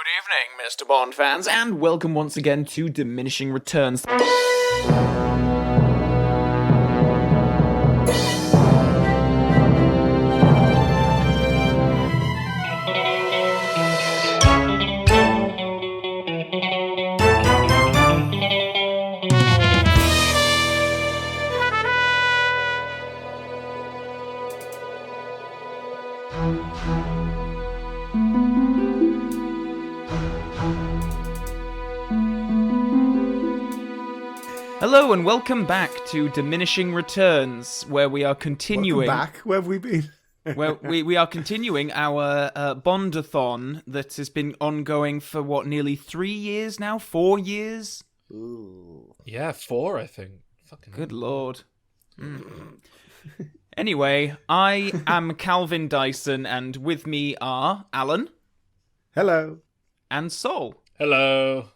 Good evening, Mr. Bond fans, and welcome once again to Diminishing Returns. Hello and welcome back to Diminishing Returns, where we are continuing... Welcome back? Where have we been? Well, we are continuing our Bondathon that has been ongoing for, nearly 3 years now? 4 years? Ooh. Yeah, 4, I think. Fucking Good lord. Anyway, I am Calvin Dyson, and with me are Alan. Hello. And Sol. Hello.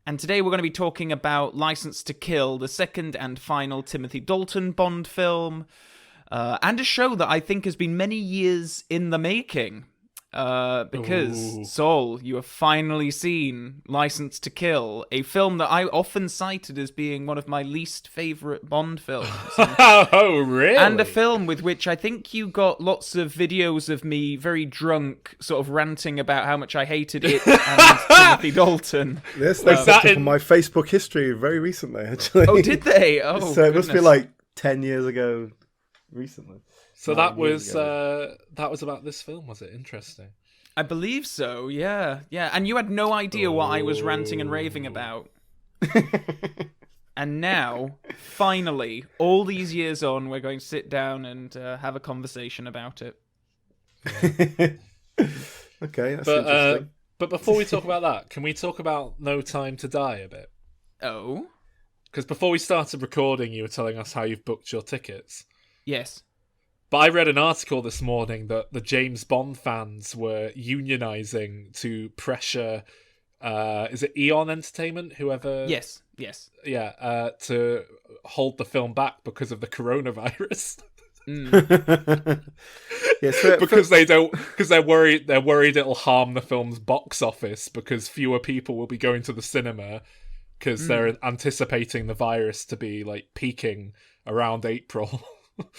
And today we're going to be talking about License to Kill, the second and final Timothy Dalton Bond film, and a show that I think has been many years in the making. Because, Sol, you have finally seen License to Kill, a film that I often cited as being one of my least favourite Bond films. Oh, really? And a film with which I think you got lots of videos of me very drunk, sort of ranting about how much I hated it and Timothy Dalton. Yes, they popped up on my Facebook history very recently, actually. Oh, did they? Oh, so it must be like 10 years ago recently. So that was about this film, was it? Interesting. I believe so, yeah. Yeah, and you had no idea what I was ranting and raving about. And now, finally, all these years on, we're going to sit down and have a conversation about it. Yeah. Okay, that's interesting. But before we talk about that, can we talk about No Time to Die a bit? Oh? Because before we started recording, you were telling us how you've booked your tickets. Yes. But I read an article this morning that the James Bond fans were unionising to pressure, is it Eon Entertainment, whoever? Yes. Yeah, to hold the film back because of the coronavirus. Yeah, so because they're worried it'll harm the film's box office because fewer people will be going to the cinema because they're anticipating the virus to be like peaking around April.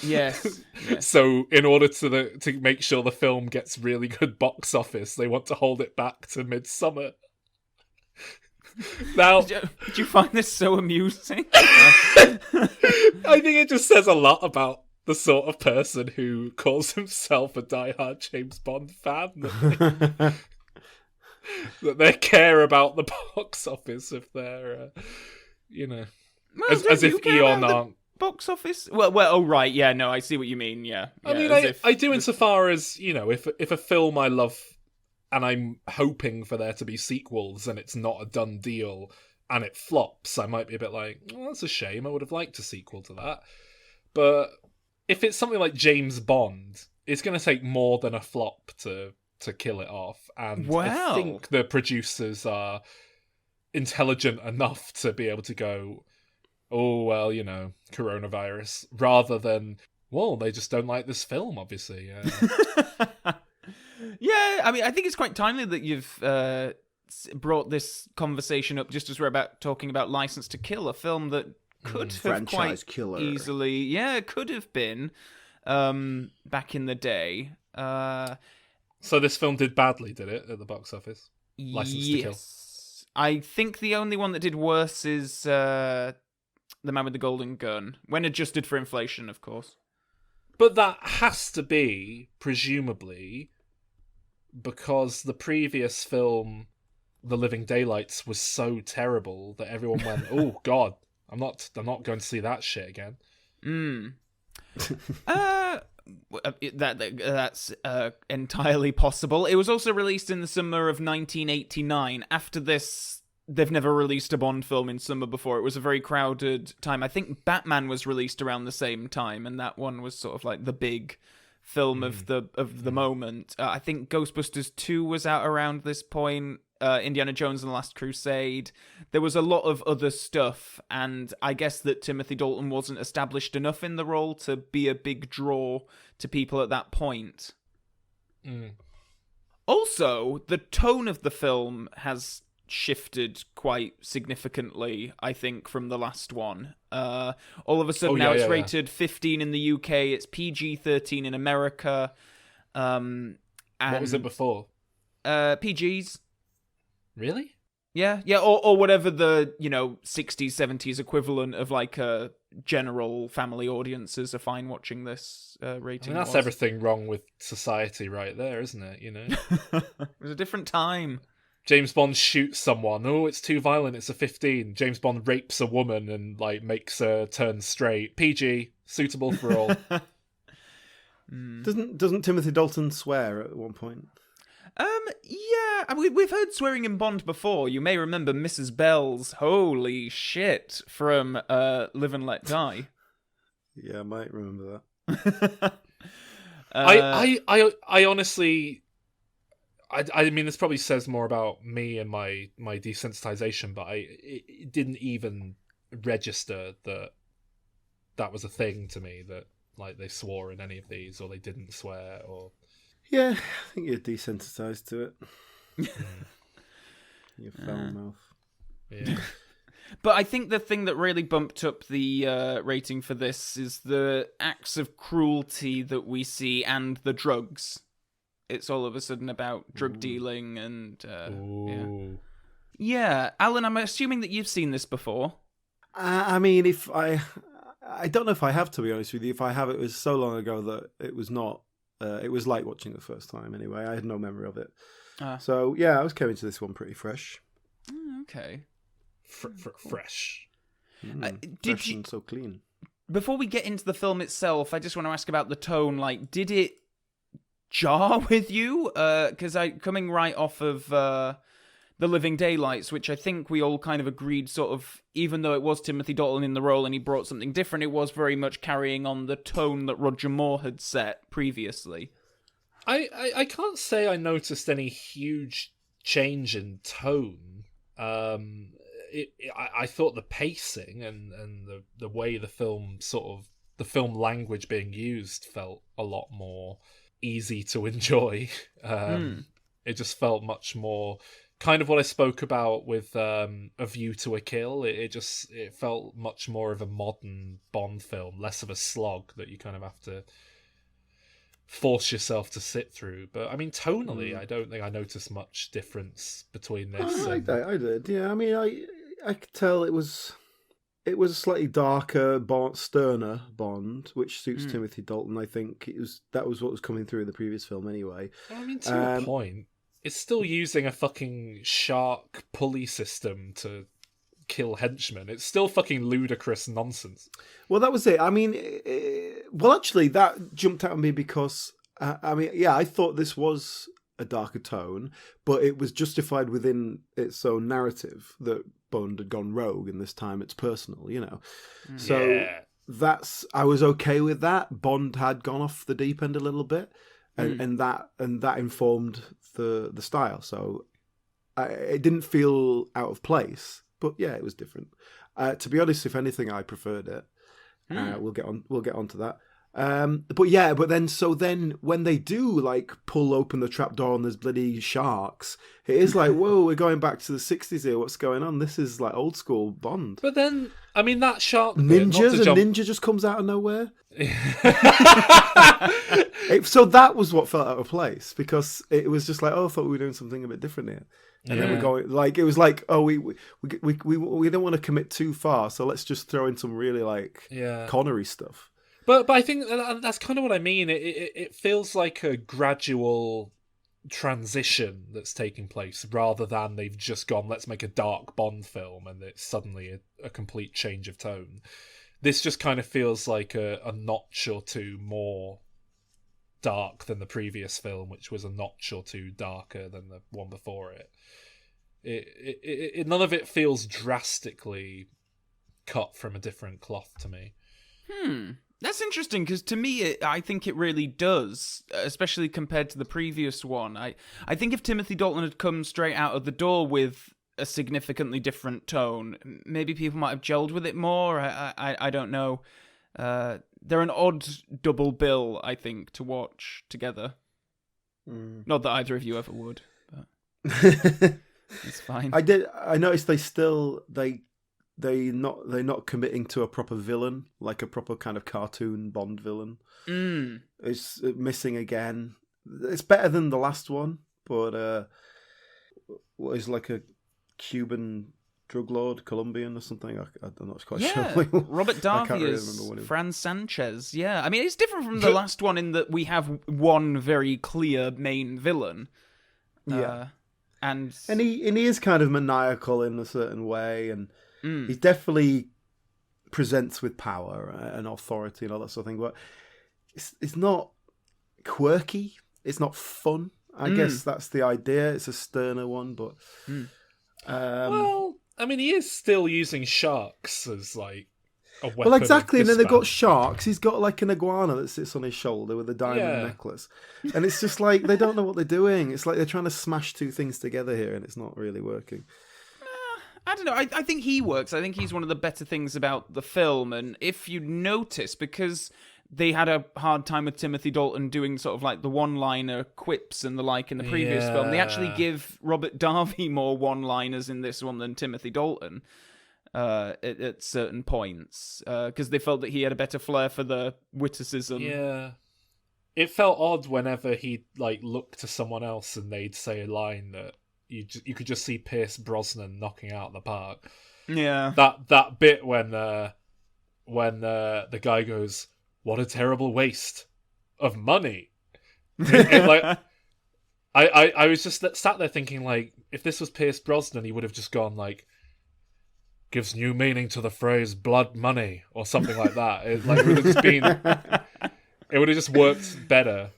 Yes. So in order to make sure the film gets really good box office, they want to hold it back to midsummer. Now, did you find this so amusing? I think it just says a lot about the sort of person who calls himself a diehard James Bond fan. That they care about the box office if they're, as if Eon aren't. Box office? Well, oh right, yeah, no, I see what you mean, yeah. I mean, I do insofar as, if a film I love and I'm hoping for there to be sequels and it's not a done deal and it flops, I might be a bit like, well, that's a shame, I would have liked a sequel to that. But if it's something like James Bond, it's going to take more than a flop to kill it off. And I think the producers are intelligent enough to be able to go, oh, well, coronavirus, rather than, well, they just don't like this film, obviously. Yeah, I mean, I think it's quite timely that you've brought this conversation up just as we're talking about License to Kill, a film that could have quite killer. easily, could have been back in the day. So this film did badly, did it, at the box office? License to Kill. I think the only one that did worse is The Man with the Golden Gun, when adjusted for inflation, of course. But that has to be, presumably, because the previous film, The Living Daylights, was so terrible that everyone went, "Oh God, I'm not going to see that shit again." That's entirely possible. It was also released in the summer of 1989. After this, they've never released a Bond film in summer before. It was a very crowded time. I think Batman was released around the same time, and that one was sort of like the big film of the moment. I think Ghostbusters 2 was out around this point. Indiana Jones and the Last Crusade. There was a lot of other stuff, and I guess that Timothy Dalton wasn't established enough in the role to be a big draw to people at that point. Also, the tone of the film has shifted quite significantly, I think, from the last one. All of a sudden now it's rated 15 in the UK, it's PG-13 in America. And what was it before? PGs. Really? Yeah, or whatever the, 60s, 70s equivalent of like a general family audiences are fine watching this rating. That's everything wrong with society right there, isn't it? It was a different time. James Bond shoots someone. Oh, it's too violent. It's a 15. James Bond rapes a woman and like makes her turn straight. PG, suitable for all. Doesn't Timothy Dalton swear at one point? Yeah, I mean, we've heard swearing in Bond before. You may remember Mrs. Bell's "Holy shit" from Live and Let Die. Yeah, I might remember that. I honestly, I mean, this probably says more about me and my desensitization, but it didn't even register that was a thing to me, that like they swore in any of these, or they didn't swear, or... Yeah, I think you're desensitized to it. Your foul mouth. Yeah. But I think the thing that really bumped up the rating for this is the acts of cruelty that we see and the drugs. It's all of a sudden about drug dealing and... Yeah, Alan, I'm assuming that you've seen this before. I mean, if I don't know if I have, to be honest with you. If I have, it was so long ago that it was not... it was like watching the first time anyway. I had no memory of it. So, yeah, I was coming to this one pretty fresh. Okay. Fresh. Fresh and so clean. Before we get into the film itself, I just want to ask about the tone. Like, did it jar with you? Because coming right off of The Living Daylights, which I think we all kind of agreed sort of, even though it was Timothy Dalton in the role and he brought something different, it was very much carrying on the tone that Roger Moore had set previously. I can't say I noticed any huge change in tone. I thought the pacing and the way the film the film language being used felt a lot more easy to enjoy. It just felt much more kind of what I spoke about with A View to a Kill. It felt much more of a modern Bond film, less of a slog that you kind of have to force yourself to sit through. But I mean, tonally, I don't think I noticed much difference between this. I did. Yeah, I mean, I could tell it was a slightly darker, sterner Bond, which suits Timothy Dalton. I think that was what was coming through in the previous film anyway. I mean, to a point, it's still using a fucking shark pulley system to kill henchmen. It's still fucking ludicrous nonsense. Well, that was it. I mean, actually, that jumped out at me because, I thought this was a darker tone, but it was justified within its own narrative that Bond had gone rogue and this time it's personal, So I was okay with that. Bond had gone off the deep end a little bit, and that informed the style. So it didn't feel out of place. But yeah, it was different. To be honest, if anything, I preferred it. We'll get on to that. But then when they do like pull open the trapdoor and there's bloody sharks, it is like, whoa, we're going back to the 60s here. What's going on? This is like old school Bond. But then, I mean, that shark ninja just comes out of nowhere. So that was what felt out of place, because it was just like, oh, I thought we were doing something a bit different here. And then we're going, like, it was like, oh, we don't want to commit too far, so let's just throw in some really like Connery stuff. But I think that's kind of what I mean. It feels like a gradual transition that's taking place, rather than they've just gone, let's make a dark Bond film, and it's suddenly a complete change of tone. This just kind of feels like a notch or two more dark than the previous film, which was a notch or two darker than the one before it. None of it feels drastically cut from a different cloth to me. That's interesting, because to me, I think it really does, especially compared to the previous one. I think if Timothy Dalton had come straight out of the door with a significantly different tone, maybe people might have gelled with it more. I don't know. They're an odd double bill, I think, to watch together. Not that either of you ever would, but it's fine. I noticed they're not committing to a proper villain, like a proper kind of cartoon Bond villain. It's missing again. It's better than the last one, but what is like a Cuban drug lord, Colombian or something? I'm not quite sure. Robert Davi is Franz Sanchez. Yeah, I mean, it's different from the last one in that we have one very clear main villain. And he is kind of maniacal in a certain way, and he definitely presents with power and authority and all that sort of thing. But it's not quirky. It's not fun. I guess that's the idea. It's a sterner one, but well, I mean, he is still using sharks as like a weapon. Well, exactly. And then they've got sharks. He's got like an iguana that sits on his shoulder with a diamond necklace, and it's just like they don't know what they're doing. It's like they're trying to smash two things together here, and it's not really working. I don't know. I think he works. I think he's one of the better things about the film. And if you notice, because they had a hard time with Timothy Dalton doing sort of like the one-liner quips and the like in the previous film, they actually give Robert Davi more one-liners in this one than Timothy Dalton at certain points, because they felt that he had a better flair for the witticism. Yeah. It felt odd whenever he'd like look to someone else and they'd say a line that you could just see Pierce Brosnan knocking out the park. Yeah. That bit when the guy goes, "What a terrible waste of money." I was just sat there thinking, like, if this was Pierce Brosnan, he would have just gone like, "Gives new meaning to the phrase blood money" or something like that. It would have just been. It would have just worked better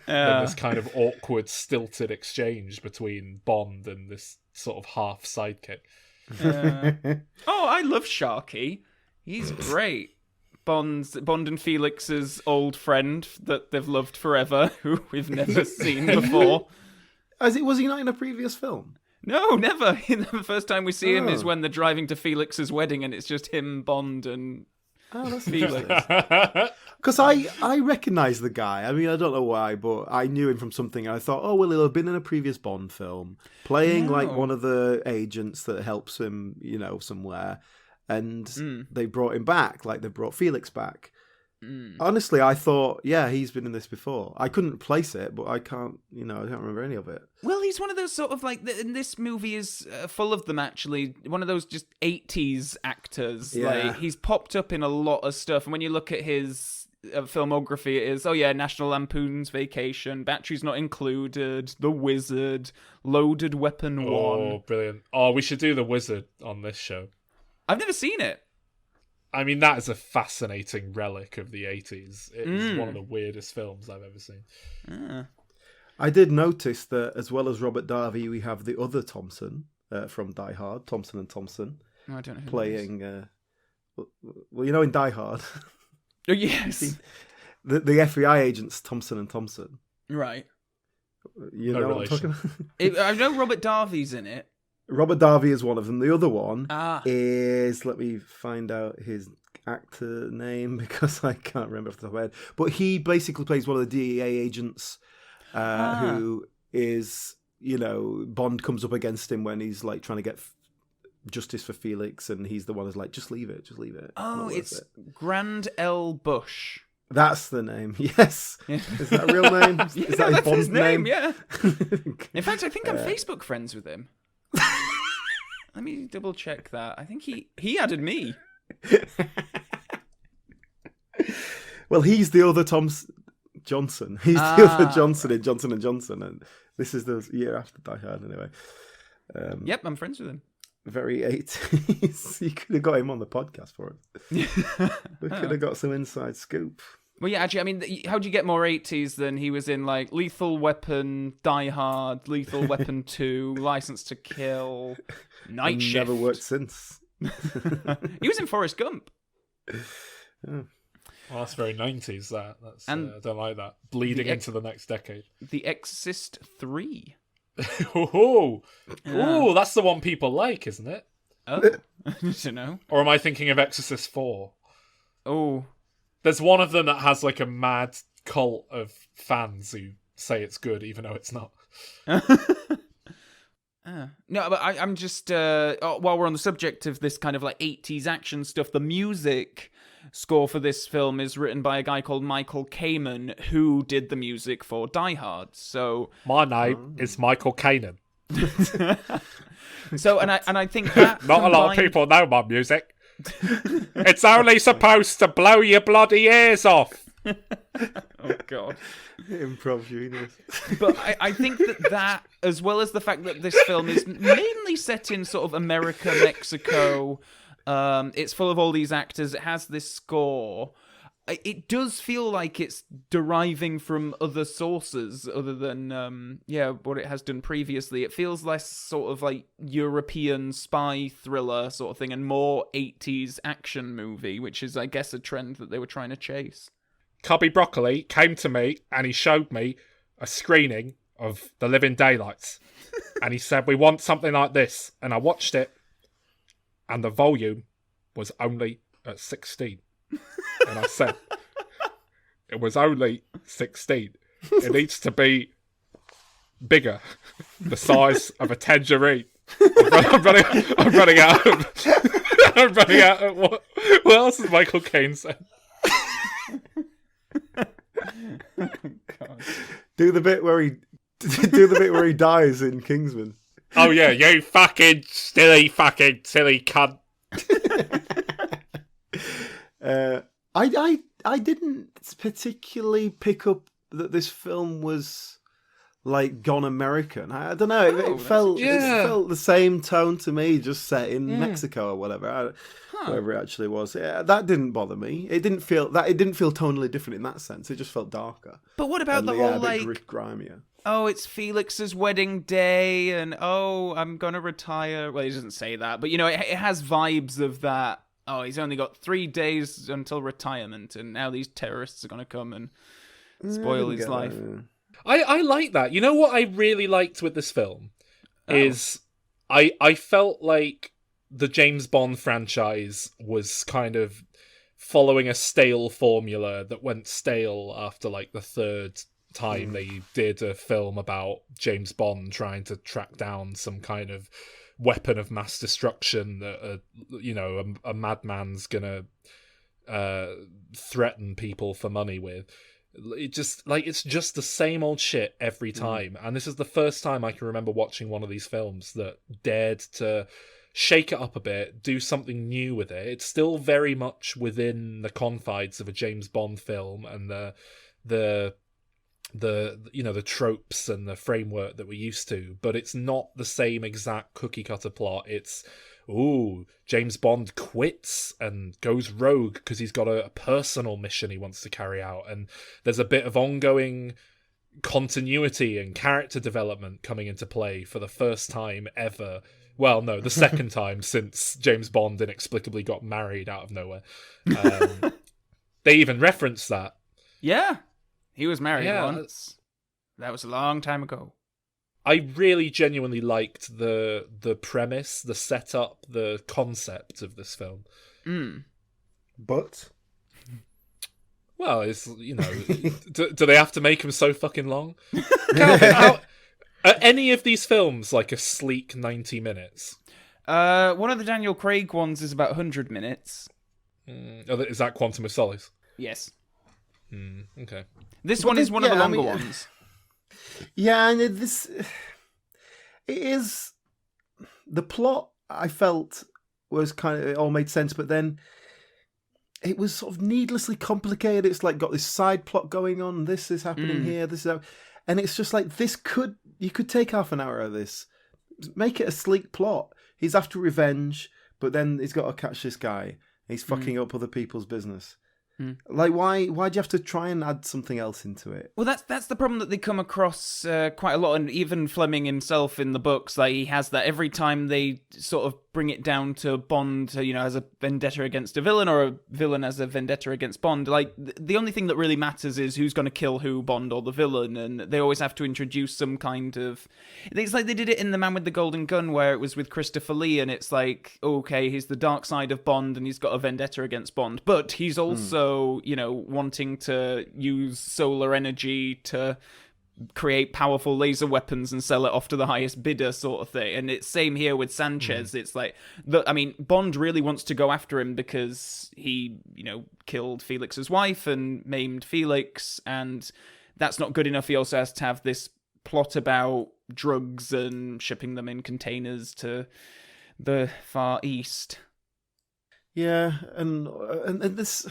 than this kind of awkward, stilted exchange between Bond and this sort of half sidekick. Oh, I love Sharky. He's great. Bond and Felix's old friend that they've loved forever, who we've never seen before. Was he not in a previous film? No, never. The first time we see him is when they're driving to Felix's wedding, and it's just him, Bond, and Felix. Because I recognise the guy. I mean, I don't know why, but I knew him from something. And I thought, oh, well, he'll have been in a previous Bond film, playing like one of the agents that helps him, somewhere. And they brought him back, like they brought Felix back. Honestly, I thought, he's been in this before. I couldn't place it, but I can't remember any of it. Well, he's one of those sort of like, and this movie is full of them actually, one of those just 80s actors. Yeah. Like, he's popped up in a lot of stuff, and when you look at his filmography, it is, National Lampoon's Vacation, Batteries Not Included, The Wizard, Loaded Weapon 1. Oh, brilliant. Oh, we should do The Wizard on this show. I've never seen it. I mean, that is a fascinating relic of the 80s. It is one of the weirdest films I've ever seen. I did notice that as well as Robert Davi, we have the other Thompson from Die Hard, Thompson and Thompson, I don't know who playing. In Die Hard. Oh, yes. the FBI agents Thompson and Thompson. Right. You know what I'm talking about? I know Robert Davi's in it. Robert Davi is one of them. The other one is, let me find out his actor name because I can't remember off the top of my head. But he basically plays one of the DEA agents who is, Bond comes up against him when he's like trying to get justice for Felix, and he's the one who's like, just leave it. Oh, it's Grand L. Bush. That's the name, yes. Yeah. Is that a real name? Is that his name? Yeah. In fact, I think I'm Facebook friends with him. Let me double check that. I think he added me. Well, he's the other Johnson. He's the other Johnson in Johnson & Johnson, and this is the year after Die Hard anyway. Yep, I'm friends with him. Very 80s. You could have got him on the podcast for it. We could have got some inside scoop. Well, yeah, actually, I mean, how do you get more 80s than he was in, like, Lethal Weapon, Die Hard, Lethal Weapon 2, License to Kill, Night Shift. Never worked since. He was in Forrest Gump. Yeah. Well, that's very 90s, that. I don't like that. Bleeding into the next decade. The Exorcist 3. Oh, that's the one people like, isn't it? Oh, I don't know. Or am I thinking of Exorcist 4? Oh. There's one of them that has like a mad cult of fans who say it's good, even though it's not. No, but I'm just while we're on the subject of this kind of like 80s action stuff, the music score for this film is written by a guy called Michael Kamen, who did the music for Die Hard. So my name is Michael Kanan. So and I think that not a lot of people know my music. It's only supposed to blow your bloody ears off. Oh God. Improv genius. But I think that, as well as the fact that this film is mainly set in sort of America, Mexico, it's full of all these actors, it has this score, it does feel like it's deriving from other sources other than, what it has done previously. It feels less sort of like European spy thriller sort of thing and more 80s action movie, which is, I guess, a trend that they were trying to chase. Cubby Broccoli came to me and he showed me a screening of The Living Daylights. And he said, we want something like this. And I watched it and the volume was only at 16. And I said, it was only 16. It needs to be bigger. The size of a tangerine. I'm running out of... I'm running out of... What else has Michael Caine said? God. Do the bit where he dies in Kingsman. Oh yeah, you fucking silly cunt. I didn't particularly pick up that this film was like gone American. I don't know. It felt the same tone to me, just set in Mexico or whatever. Whatever it actually was. Yeah, that didn't bother me. It didn't feel tonally different in that sense. It just felt darker. But what about the whole like grimier? Oh, it's Felix's wedding day, and I'm gonna retire. Well, he doesn't say that, but it has vibes of that. Oh, he's only got 3 days until retirement, and now these terrorists are gonna come and spoil his life. I like that. You know what I really liked with this film is I felt like the James Bond franchise was kind of following a stale formula that went stale after like the third time they did a film about James Bond trying to track down some kind of weapon of mass destruction that a madman's gonna threaten people for money with. It's just the same old shit every time. And this is the first time I can remember watching one of these films that dared to shake it up a bit, do something new with it. It's still very much within the confines of a James Bond film and the tropes and the framework that we're used to, but it's not the same exact cookie cutter plot. It's James Bond quits and goes rogue because he's got a personal mission he wants to carry out, and there's a bit of ongoing continuity and character development coming into play for the first time ever. Well, no, the second time since James Bond inexplicably got married out of nowhere. They even reference that. Yeah, he was married once. That was a long time ago. I really genuinely liked the premise, the setup, the concept of this film. But? Well, it's, do they have to make them so fucking long? Calvin, are any of these films like a sleek 90 minutes? One of the Daniel Craig ones is about 100 minutes. Is that Quantum of Solace? Yes. Okay. This one is one of the longer ones. Yeah, and it is... The plot, I felt, was kind of... It all made sense, but then it was sort of needlessly complicated. It's like got this side plot going on. This is happening here. This is... And it's just like, you could take half an hour of this. Make it a sleek plot. He's after revenge, but then he's got to catch this guy. He's fucking up other people's business. Like, why do you have to try and add something else into it? Well, that's the problem that they come across quite a lot, and even Fleming himself in the books, like, he has that every time they sort of bring it down to Bond, has a vendetta against a villain, or a villain has a vendetta against Bond. Like, the only thing that really matters is who's going to kill who, Bond or the villain, and they always have to introduce some kind of... It's like they did it in The Man with the Golden Gun, where it was with Christopher Lee, and it's like, okay, he's the dark side of Bond, and he's got a vendetta against Bond, but he's also, wanting to use solar energy to create powerful laser weapons and sell it off to the highest bidder sort of thing. And it's same here with Sanchez. It's like, Bond really wants to go after him because he, killed Felix's wife and maimed Felix, and that's not good enough. He also has to have this plot about drugs and shipping them in containers to the Far East. Yeah, and this...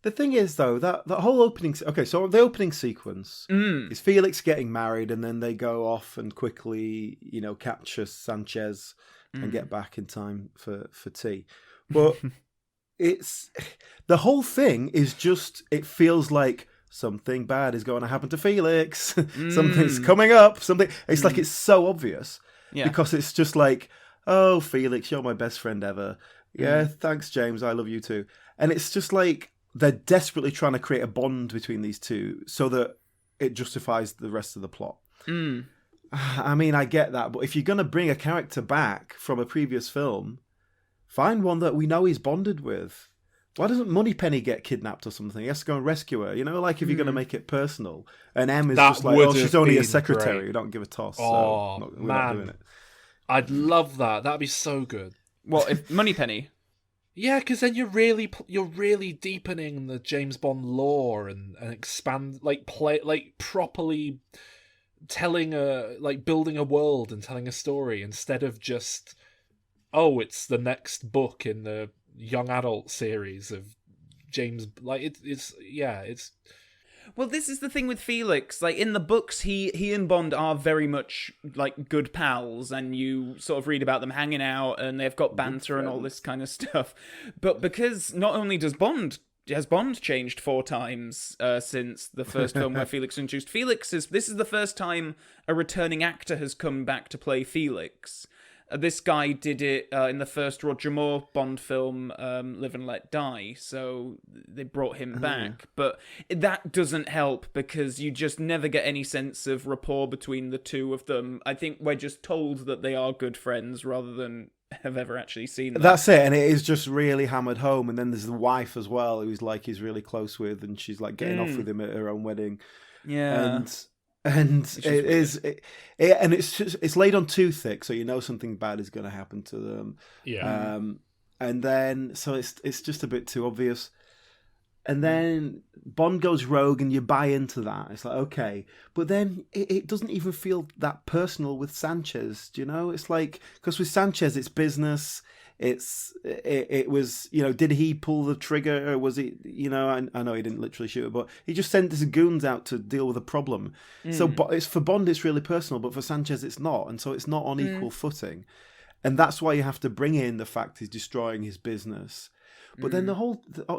The thing is, though, that whole opening... Okay, so the opening sequence is Felix getting married, and then they go off and quickly, capture Sanchez and get back in time for tea. But it's... The whole thing is just... It feels like something bad is going to happen to Felix. Something's coming up. It's like it's so obvious. Yeah. Because it's just like, oh, Felix, you're my best friend ever. Yeah, thanks, James. I love you too. And it's just like... They're desperately trying to create a bond between these two so that it justifies the rest of the plot. I mean, I get that, but if you're going to bring a character back from a previous film, find one that we know he's bonded with. Why doesn't Moneypenny get kidnapped or something? He has to go and rescue her. Like if you're going to make it personal. And M is just like, she's only a secretary. Great. We don't give a toss. Oh, we're not doing it. I'd love that. That'd be so good. What, if Moneypenny? Yeah, because then you're really deepening the James Bond lore and expand properly telling building a world and telling a story instead of just it's the next book in the young adult series of James. It's. Well, this is the thing with Felix. Like, in the books, he and Bond are very much, like, good pals, and you sort of read about them hanging out, and they've got banter and all this kind of stuff. But because not only has Bond changed 4 times since the first film where Felix introduced this is the first time a returning actor has come back to play Felix. This guy did it in the first Roger Moore Bond film, Live and Let Die, so they brought him back. But that doesn't help because you just never get any sense of rapport between the two of them. I think we're just told that they are good friends rather than have ever actually seen them. That's it, and it is just really hammered home. And then there's the wife as well, who's like he's really close with, and she's like getting off with him at her own wedding. Yeah. And it's laid on too thick, so you know something bad is going to happen to them. Yeah. And then so it's just a bit too obvious. And then Bond goes rogue, and you buy into that. It's like, okay, but then it doesn't even feel that personal with Sanchez. Do you know? It's like because with Sanchez, it's business. It was, did he pull the trigger, or was it, I know he didn't literally shoot it, but he just sent his goons out to deal with a problem. So it's for Bond, it's really personal, but for Sanchez, it's not. And so it's not on equal footing. And that's why you have to bring in the fact he's destroying his business. But then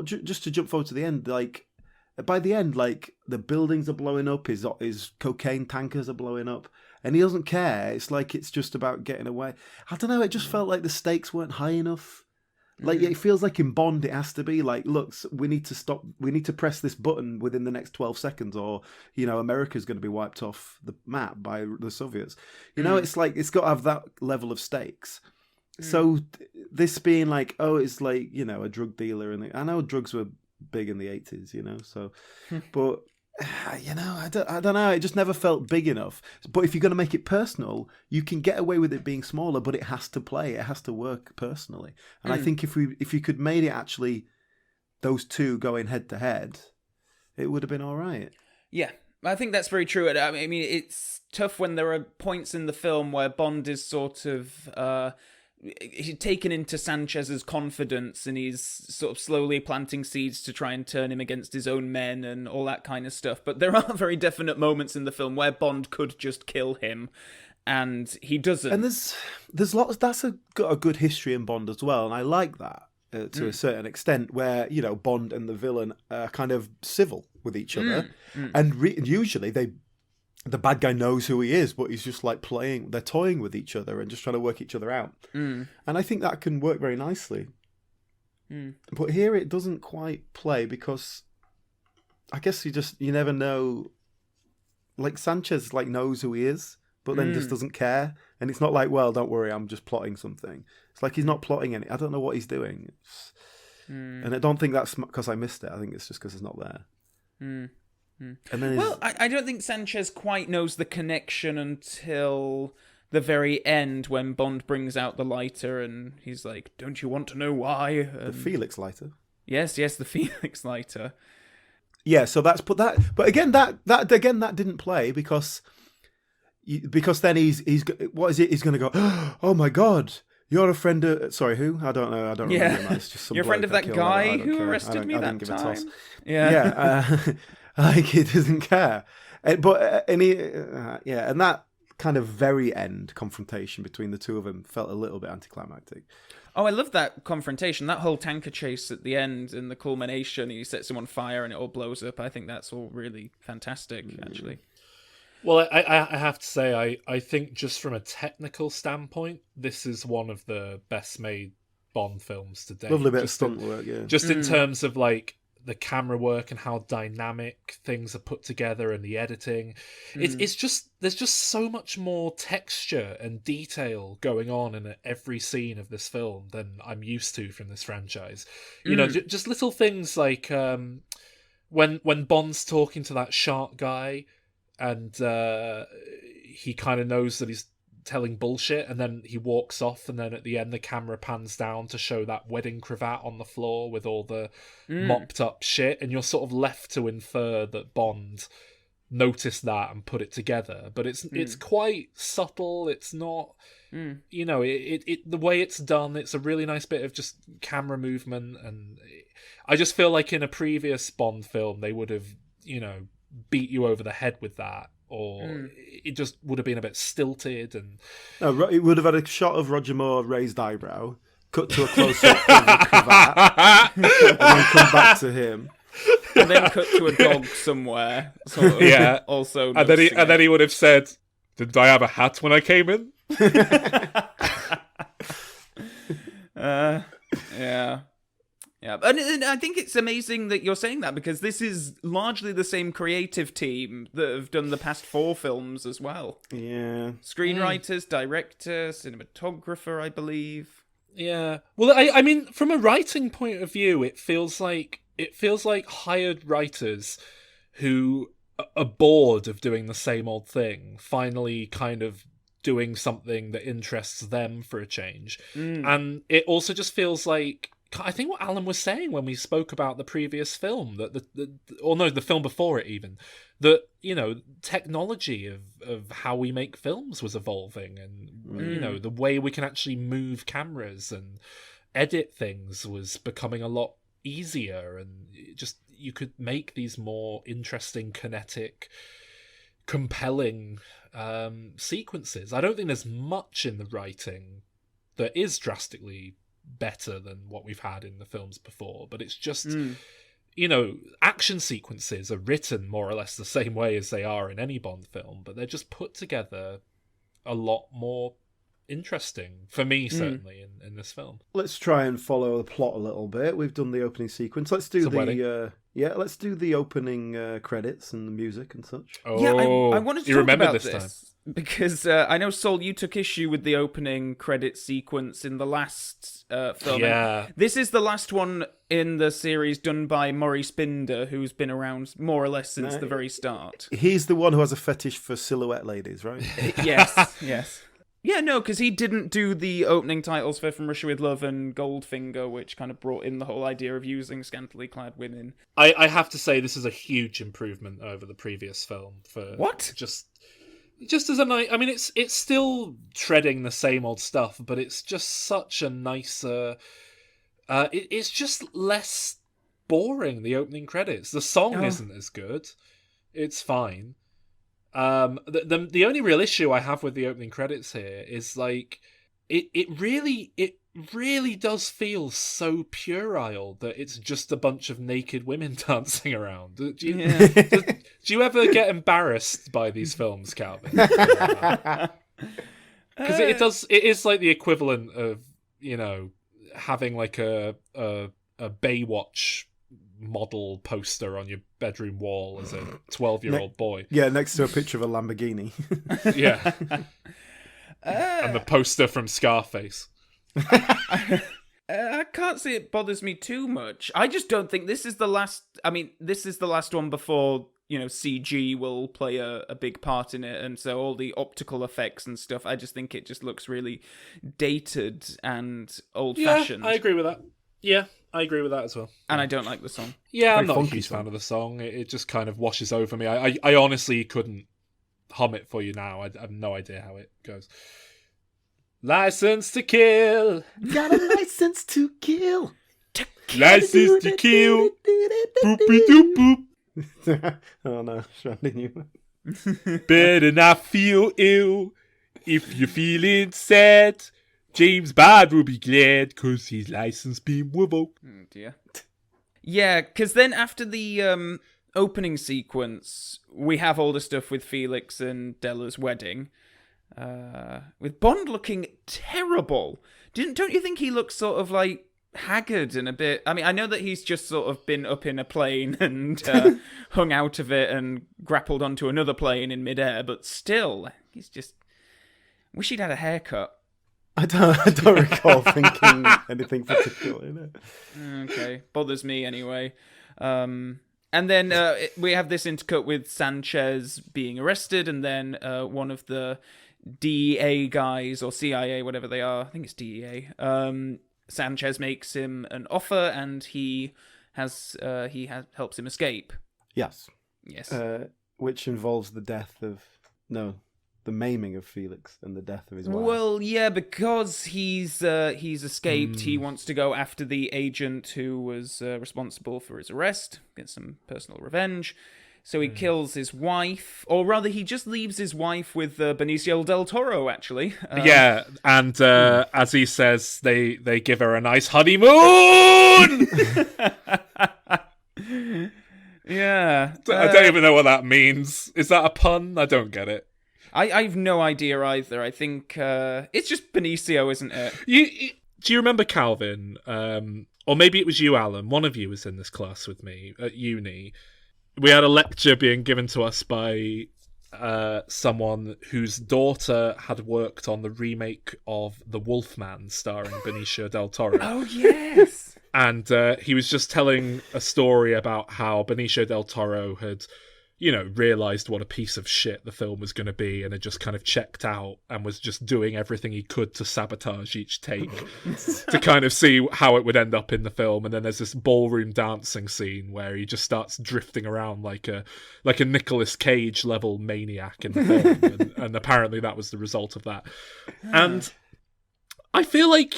just to jump forward to the end, like, by the end, like, the buildings are blowing up, his cocaine tankers are blowing up, and he doesn't care. It's like it's just about getting away. I don't know, it just felt like the stakes weren't high enough. Like, it feels like in Bond it has to be like, look, we need to press this button within the next 12 seconds, or, America's going to be wiped off the map by the Soviets. It's like, it's got to have that level of stakes. So this being like, it's like, a drug dealer, and I know drugs were big in the 80s, so, but, I don't know, it just never felt big enough. But if you're going to make it personal, you can get away with it being smaller, but it has to work personally. And I think if you could made it actually those two going head to head, it would have been all right. Yeah, I think that's very true. I mean, it's tough when there are points in the film where Bond is sort of he's taken into Sanchez's confidence, and he's sort of slowly planting seeds to try and turn him against his own men and all that kind of stuff. But there are very definite moments in the film where Bond could just kill him, and he doesn't. And there's lots. That's got a good history in Bond as well, and I like that to a certain extent, where Bond and the villain are kind of civil with each other, and usually the bad guy knows who he is, but he's just like they're toying with each other and just trying to work each other out. And I think that can work very nicely. But here it doesn't quite play, because I guess you never know. Like, Sanchez knows who he is, but then just doesn't care. And it's not like, well, don't worry, I'm just plotting something. It's like he's not plotting any. I don't know what he's doing. And I don't think that's because I missed it. I think it's just because it's not there. And then Well, I don't think Sanchez quite knows the connection until the very end when Bond brings out the lighter and he's like, "Don't you want to know why?" the Felix Leiter. Yes, the Felix lighter. Yeah, so that's but again that didn't play because then he's what is it? He's going to go, "Oh my God, you're a friend of..." Sorry, who? I don't know. I don't remember. Yeah, It's just some you're a friend of bloke that I killed. guy I don't who care. arrested me I that didn't give a toss. time. Yeah. Like he doesn't care. And that kind of very end confrontation between the two of them felt a little bit anticlimactic. Oh, I love that confrontation. That whole tanker chase at the end and the culmination. He sets him on fire and it all blows up. I think that's all really fantastic, actually. Well, I have to say, I think just from a technical standpoint, this is one of the best made Bond films to date. Lovely bit of stunt work, yeah. Just in terms of like the camera work and how dynamic things are put together and the editing. It's just, there's just so much more texture and detail going on in every scene of this film than I'm used to from this franchise. You know, just little things like when Bond's talking to that shark guy and he kind of knows that he's telling bullshit, and then he walks off, and then at the end the camera pans down to show that wedding cravat on the floor with all the mopped up shit, and you're sort of left to infer that Bond noticed that and put it together, but it's quite subtle. It's not you know, it the way it's done, it's a really nice bit of just camera movement, and I just feel like in a previous Bond film they would have, you know, beat you over the head with that, or it just would have been a bit stilted. And no, it would have had a shot of Roger Moore raised eyebrow, cut to a close-up of the cravat, and then come back to him, and then cut to a dog somewhere. Sort of, yeah, also, and then he would have said, "Didn't I have a hat when I came in?" Yeah. Yeah, and I think it's amazing that you're saying that, because this is largely the same creative team that have done the past 4 films as well. Yeah. Screenwriters, director, cinematographer, I believe. Yeah. Well, I mean, from a writing point of view, it feels like hired writers who are bored of doing the same old thing finally kind of doing something that interests them for a change. And it also just feels like, I think what Alan was saying when we spoke about the previous film, that the film before it even, that, you know, technology of how we make films was evolving, and you know, the way we can actually move cameras and edit things was becoming a lot easier, and just you could make these more interesting, kinetic, compelling sequences. I don't think there's much in the writing that is drastically better than what we've had in the films before, but it's just you know, action sequences are written more or less the same way as they are in any Bond film, but they're just put together a lot more interesting, for me certainly, in this film. Let's try and follow the plot a little bit. We've done the opening sequence. Let's do let's do the opening credits and the music and such. Yeah, I wanted to talk about this time. Because I know, Sol, you took issue with the opening credit sequence in the last film. Yeah. This is the last one in the series done by Maurice Binder, who's been around more or less since the very start. He's the one who has a fetish for silhouette ladies, right? Yes, yes. Yeah, no, because he didn't do the opening titles for From Russia With Love and Goldfinger, which kind of brought in the whole idea of using scantily clad women. I have to say, this is a huge improvement over the previous film. For What? Just as a nice, I mean, it's still treading the same old stuff, but it's just such a nicer. It's just less boring. The opening credits, the song isn't as good. It's fine. The only real issue I have with the opening credits here is like it really does feel so puerile that it's just a bunch of naked women dancing around. Do you ever get embarrassed by these films, Calvin? Because it is like the equivalent of, you know, having like a Baywatch model poster on your bedroom wall as a 12-year-old boy. Yeah, next to a picture of a Lamborghini. Yeah. And the poster from Scarface. I can't say it bothers me too much. I just don't think this is the last. I mean, this is the last one before CG will play a big part in it, and so all the optical effects and stuff, I just think it just looks really dated and old-fashioned. Yeah, I agree with that. Yeah, I agree with that as well. And I don't like the song. Yeah, I'm Very not a funky huge song. fan of the song. It just kind of washes over me. I honestly couldn't hum it for you now. I have no idea how it goes. License to kill. Got a license to kill. License to kill. Boopy doop boop. Oh no, Randy Newman. Better not feel ill. If you're feeling sad, James Bond will be glad because his license been revoked. Oh dear. Yeah, because then after the opening sequence, we have all the stuff with Felix and Della's wedding, with Bond looking terrible. Don't you think he looks sort of like haggard and a bit... I mean, I know that he's just sort of been up in a plane and hung out of it and grappled onto another plane in midair, but still, he's just... Wish he'd had a haircut. I don't recall thinking anything particular in it. Okay, bothers me anyway. And then we have this intercut with Sanchez being arrested, and then one of the DEA guys, or CIA, whatever they are, I think it's DEA, Sanchez makes him an offer, and he helps him escape. Yes. Yes. Which involves the maiming of Felix and the death of his wife. Well, yeah, because he's escaped. He wants to go after the agent who was responsible for his arrest, get some personal revenge. So he kills his wife, or rather, he just leaves his wife with Benicio Del Toro. Actually, Yeah, and as he says, they give her a nice honeymoon. Yeah, I don't even know what that means. Is that a pun? I don't get it. I've no idea either. I think it's just Benicio, isn't it? Do you remember Calvin? Or maybe it was you, Alan. One of you was in this class with me at uni. We had a lecture being given to us by someone whose daughter had worked on the remake of The Wolfman starring Benicio Del Toro. Oh, yes! And he was just telling a story about how Benicio Del Toro had, realised what a piece of shit the film was going to be and had just kind of checked out and was just doing everything he could to sabotage each take to kind of see how it would end up in the film. And then there's this ballroom dancing scene where he just starts drifting around like a Nicolas Cage level maniac in the film. and apparently that was the result of that. And I feel like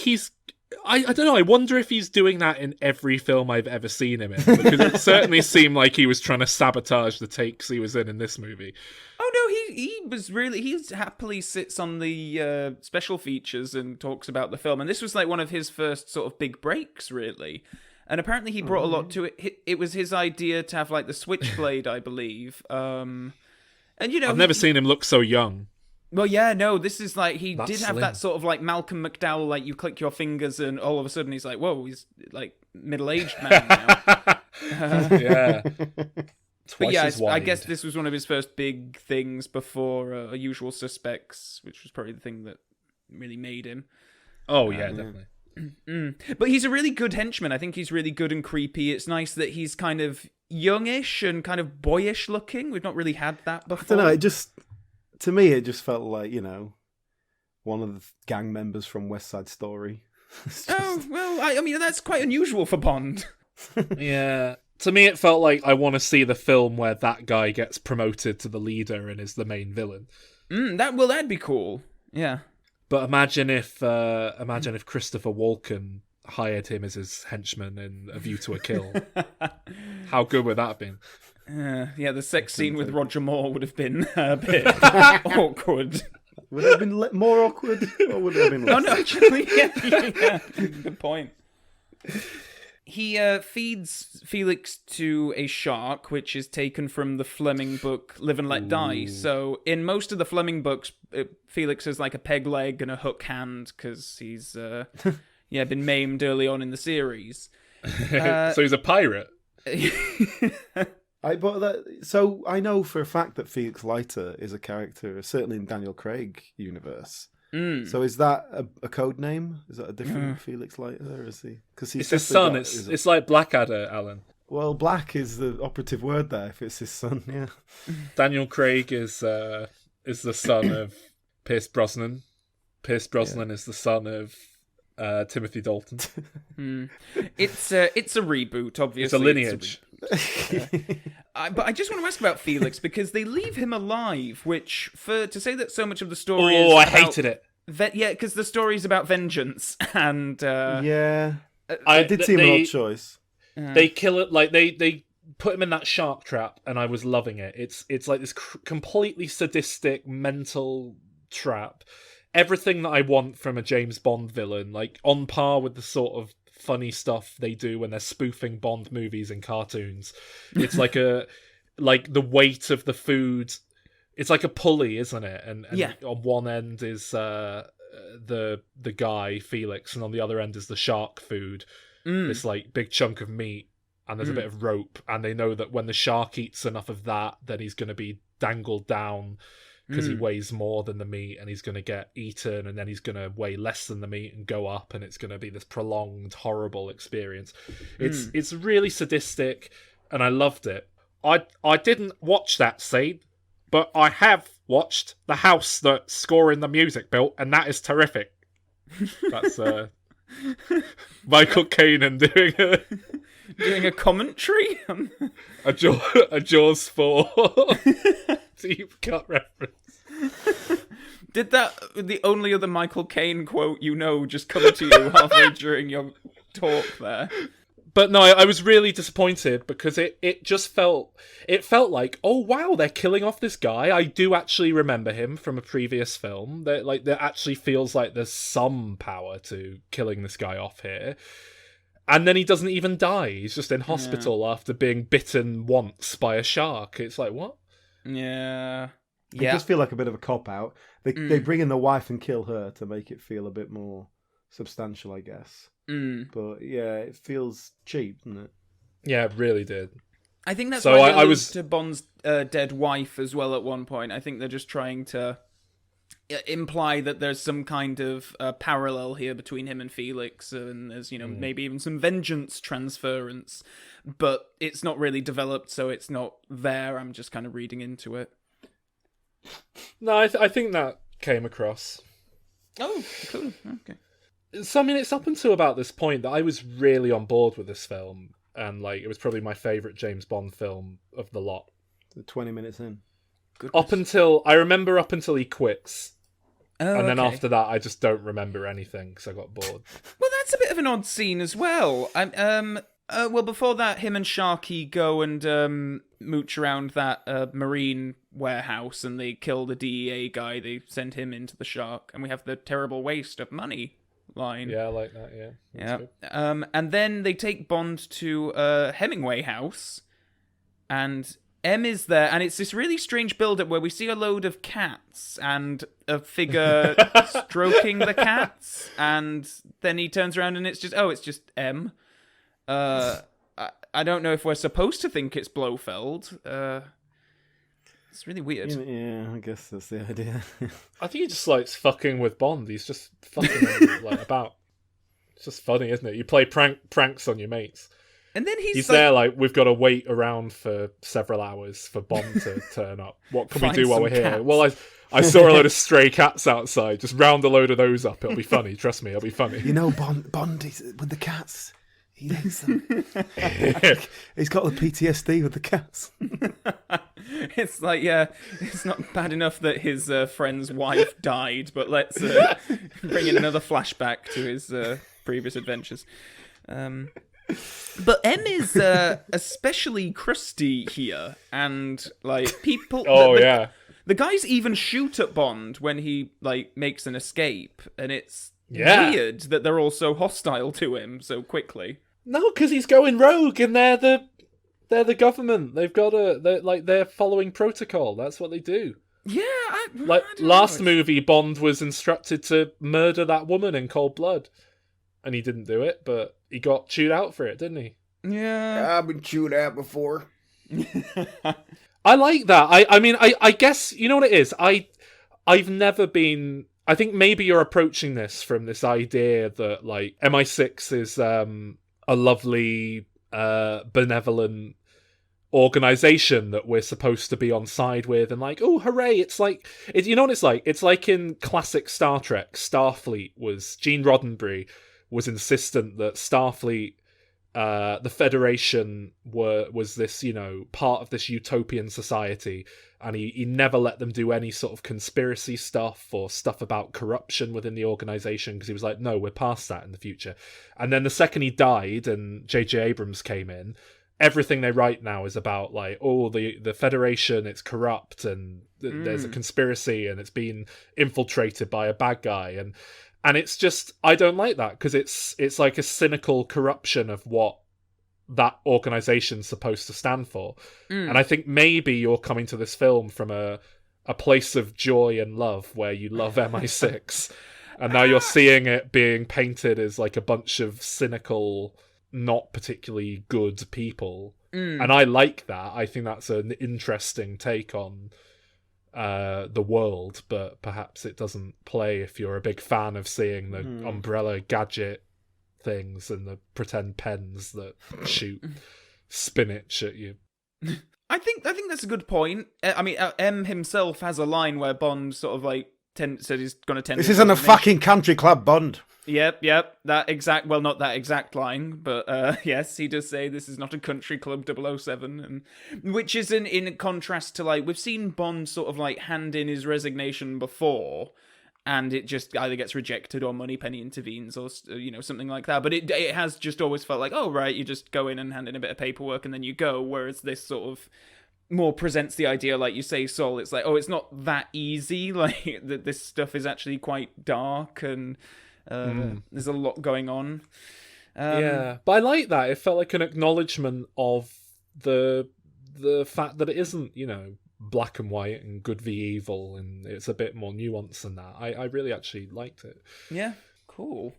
I don't know, I wonder if he's doing that in every film I've ever seen him in, because it certainly seemed like he was trying to sabotage the takes he was in this movie. Oh no, he happily sits on the special features and talks about the film, and this was like one of his first sort of big breaks, really. And apparently he brought a lot to it. It was his idea to have like the switchblade, I believe. And I've never seen him look so young. Well, yeah, no, this is like, he That's did have slim. that sort of like Malcolm McDowell, like you click your fingers and all of a sudden he's like, whoa, he's like middle-aged man now. Yeah. But yeah, as I wide. guess this was one of his first big things before Usual Suspects, which was probably the thing that really made him. Oh, yeah, definitely. But he's a really good henchman. I think he's really good and creepy. It's nice that he's kind of youngish and kind of boyish looking. We've not really had that before. I don't know, to me, it just felt like, one of the gang members from West Side Story. Oh, well, I mean, that's quite unusual for Bond. Yeah. To me, it felt like I want to see the film where that guy gets promoted to the leader and is the main villain. That'd be cool. Yeah. But imagine if Christopher Walken hired him as his henchman in A View to a Kill. How good would that have been? Yeah, the sex scene with Roger Moore would have been a bit awkward. Would it have been more awkward, or would it have been less? Oh, no, actually, yeah. Good point. He feeds Felix to a shark, which is taken from the Fleming book Live and Let Die. So in most of the Fleming books, Felix has like a peg leg and a hook hand because he's been maimed early on in the series. So he's a pirate. So I know for a fact that Felix Leiter is a character, certainly in Daniel Craig universe. So is that a code name? Is that a different Felix Leiter? Or is he? Because It's his son. It's like Blackadder, Alan. Well, black is the operative word there. If it's his son, yeah. Daniel Craig is the son of Pierce Brosnan. Pierce Brosnan is the son of Timothy Dalton. It's a reboot, obviously. It's a lineage. But I just want to ask about Felix, because they leave him alive, which, to say that so much of the story is I about hated it. because the story's about vengeance, and Yeah. It did seem an odd choice. They kill it, like, they put him in that shark trap, and I was loving it. It's like this completely sadistic mental trap. Everything that I want from a James Bond villain, like, on par with the sort of funny stuff they do when they're spoofing Bond movies and cartoons. It's like the weight of the food. It's like a pulley, isn't it? And on one end is the guy Felix, and on the other end is the shark food. This like big chunk of meat, and there's a bit of rope, and they know that when the shark eats enough of that, then he's going to be dangled down because he weighs more than the meat, and he's going to get eaten, and then he's going to weigh less than the meat and go up, and it's going to be this prolonged, horrible experience. It's really sadistic, and I loved it. I didn't watch that scene, but I have watched the house that's scoring the music built, and that is terrific. That's Michael Caine doing a commentary, a Jaws 4 deep cut reference. Did the only other Michael Caine quote just come to you halfway during your talk there? But no, I was really disappointed, because it just felt like, oh wow, they're killing off this guy. I do actually remember him from a previous film. There actually feels like there's some power to killing this guy off here. And then he doesn't even die. He's just in hospital after being bitten once by a shark. It's like, what? Yeah. It does feel like a bit of a cop-out. They bring in the wife and kill her to make it feel a bit more substantial, I guess. But yeah, it feels cheap, doesn't it? Yeah, it really did. I think that's so why I was to Bond's dead wife as well at one point. I think they're just trying to imply that there's some kind of parallel here between him and Felix, and there's maybe even some vengeance transference, but it's not really developed, so it's not there. I'm just kind of reading into it. No, I think that came across. Oh, cool. Okay. So, I mean, it's up until about this point that I was really on board with this film, and like it was probably my favourite James Bond film of the lot. 20 minutes in. Goodness. I remember up until he quits. Oh, and then okay. after that, I just don't remember anything because I got bored. Well, that's a bit of an odd scene as well. Well, before that, him and Sharky go and mooch around that marine warehouse, and they kill the DEA guy. They send him into the shark, and we have the terrible waste of money line. Yeah, I like that, yeah. Yeah. Good. And then they take Bond to Hemingway house, and M is there, and it's this really strange build-up where we see a load of cats and a figure stroking the cats, and then he turns around and it's just M. I don't know if we're supposed to think it's Blofeld. It's really weird. Yeah, I guess that's the idea. I think he just likes fucking with Bond. He's just fucking like about. It's just funny, isn't it? You play pranks on your mates. And then he's there like, we've got to wait around for several hours for Bond to turn up. What can we do while we're here? Cats. Well, I saw a load of stray cats outside. Just round a load of those up. It'll be funny. Trust me, it'll be funny. Bond is, with the cats, he hates them. He's got the PTSD with the cats. It's like, yeah, it's not bad enough that his friend's wife died, but let's bring in another flashback to his previous adventures. But M is especially crusty here, and like people. Yeah. The guys even shoot at Bond when he like makes an escape, and it's weird that they're all so hostile to him so quickly. No, because he's going rogue, and they're the government. They're following protocol. That's what they do. Yeah, last movie, Bond was instructed to murder that woman in cold blood, and he didn't do it, but he got chewed out for it, didn't he? Yeah, I've been chewed out before. I like that. I guess, you know what it is? I've never been... I think maybe you're approaching this from this idea that, like, MI6 is a lovely benevolent organization that we're supposed to be on side with, and like, oh hooray, it's like you know what it's like in classic Star Trek. Starfleet was Gene Roddenberry was insistent that Starfleet, the Federation, was this, you know, part of this utopian society, and he never let them do any sort of conspiracy stuff or stuff about corruption within the organization, because he was like, no, we're past that in the future. And then the second he died and J.J. Abrams came in, everything they write now is about like, oh, the Federation, it's corrupt, and there's a conspiracy, and it's been infiltrated by a bad guy, and it's just, I don't like that, because it's like a cynical corruption of what that organization's supposed to stand for. And I think maybe you're coming to this film from a place of joy and love, where you love MI6, and now you're seeing it being painted as like a bunch of cynical, not particularly good people. And I like that. I think that's an interesting take on the world, but perhaps it doesn't play if you're a big fan of seeing the umbrella gadget things and the pretend pens that shoot spinach at you. I think that's a good point. I mean, M himself has a line where Bond sort of like said he's going to tend. This isn't a fucking country club, Bond. Yep. That exact, well, not that exact line, but yes, he does say this is not a country club 007, and which is in contrast to, like, we've seen Bond sort of like hand in his resignation before, and it just either gets rejected or Moneypenny intervenes, or, you know, something like that. But it has just always felt like, oh right, you just go in and hand in a bit of paperwork and then you go. Whereas this sort of more presents the idea, like you say, Sol, it's like, oh, it's not that easy. Like that, this stuff is actually quite dark, and there's a lot going on. Yeah, but I like that. It felt like an acknowledgement of the fact that it isn't, you know, black and white and good v evil, and it's a bit more nuanced than that. I really actually liked it. Yeah, cool.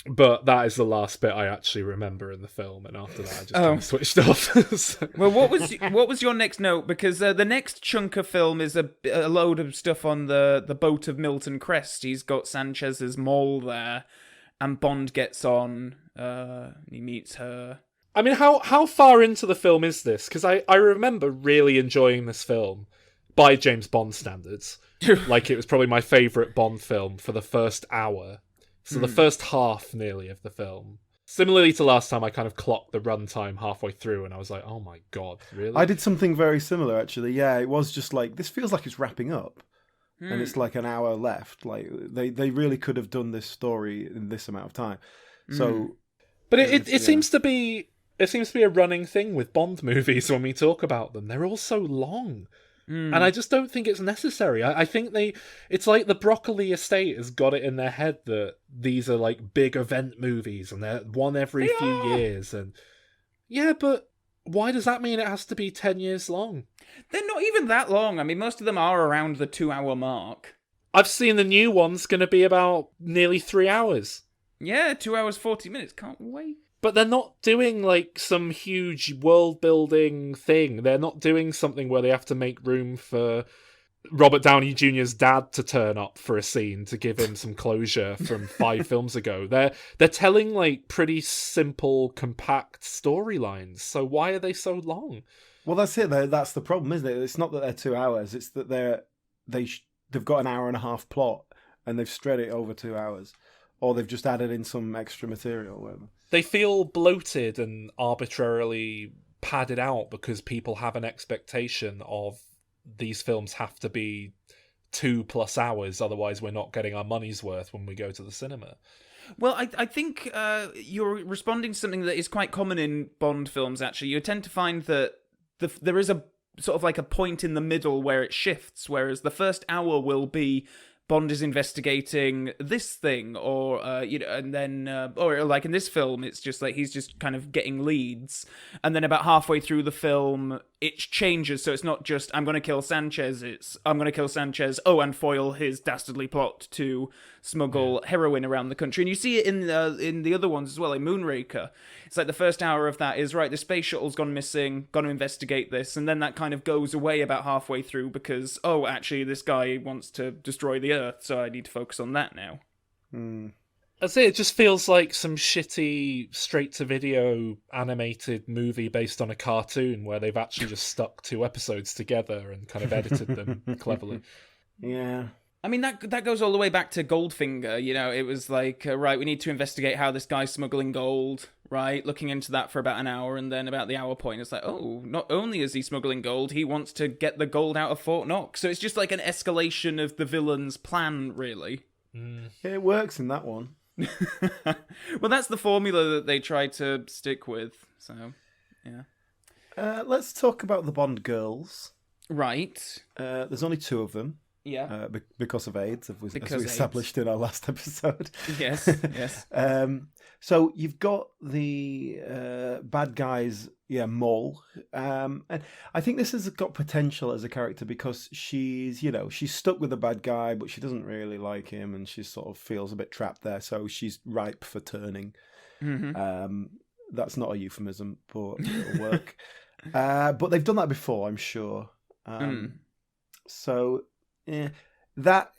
But that is the last bit I actually remember in the film, and after that I just kind of switched off. So. Well, what was your next note? Because the next chunk of film is a load of stuff on the boat of Milton Crest. He's got Sanchez's mole there, and Bond gets on. He meets her. I mean, how far into the film is this? Because I remember really enjoying this film by James Bond standards. Like, it was probably my favourite Bond film for the first hour. So the first half, nearly, of the film. Similarly to last time, I kind of clocked the runtime halfway through, and I was like, oh my god, really? I did something very similar, actually. Yeah, it was just like, this feels like it's wrapping up. And it's like an hour left. Like, they really could have done this story in this amount of time. So... But it seems to be... It seems to be a running thing with Bond movies when we talk about them. They're all so long. And I just don't think it's necessary. I think it's like the Broccoli estate has got it in their head that these are like big event movies and they're one every few years. And yeah, but why does that mean it has to be 10 years long? They're not even that long. I mean, most of them are around the 2-hour mark. I've seen the new one's going to be about nearly 3 hours. Yeah, 2 hours, 40 minutes. Can't wait. But they're not doing, like, some huge world-building thing. They're not doing something where they have to make room for Robert Downey Jr.'s dad to turn up for a scene to give him some closure from 5 films ago. They're telling, like, pretty simple, compact storylines. So why are they so long? Well, that's it. That's the problem, isn't it? It's not that they're 2 hours. It's that they've got an hour and a half plot, and they've spread it over 2 hours. Or they've just added in some extra material or whatever. They feel bloated and arbitrarily padded out because people have an expectation of these films have to be 2+ hours, otherwise we're not getting our money's worth when we go to the cinema. Well, I think you're responding to something that is quite common in Bond films, actually. You tend to find that there is a sort of like a point in the middle where it shifts, whereas the first hour will be Bond is investigating this thing, or and then, or like in this film, it's just like he's just kind of getting leads, and then about halfway through the film, it changes. So it's not just I'm going to kill Sanchez; it's I'm going to kill Sanchez. Oh, and foil his dastardly plot to smuggle heroin around the country. And you see it in the other ones as well, like Moonraker. It's like the first hour of that is right. The space shuttle's gone missing. Got to investigate this, and then that kind of goes away about halfway through because actually this guy wants to destroy the Earth, so I need to focus on that now. I say it just feels like some shitty straight-to-video animated movie based on a cartoon where they've actually just stuck 2 episodes together and kind of edited them cleverly. Yeah. I mean, that goes all the way back to Goldfinger, you know, it was like, right, we need to investigate how this guy's smuggling gold, right? Looking into that for about an hour, and then about the hour point, it's like, oh, not only is he smuggling gold, he wants to get the gold out of Fort Knox. So it's just like an escalation of the villain's plan, really. Yeah, it works in that one. Well, that's the formula that they try to stick with, so, yeah. Let's talk about the Bond girls. Right. There's only 2 of them. Yeah. Because of AIDS, as we Because established in our last episode. Yes, yes. So you've got the bad guys, Mole. And I think this has got potential as a character because she's stuck with the bad guy, but she doesn't really like him, and she sort of feels a bit trapped there. So she's ripe for turning. Mm-hmm. That's not a euphemism, but it'll work. But they've done that before, I'm sure. So that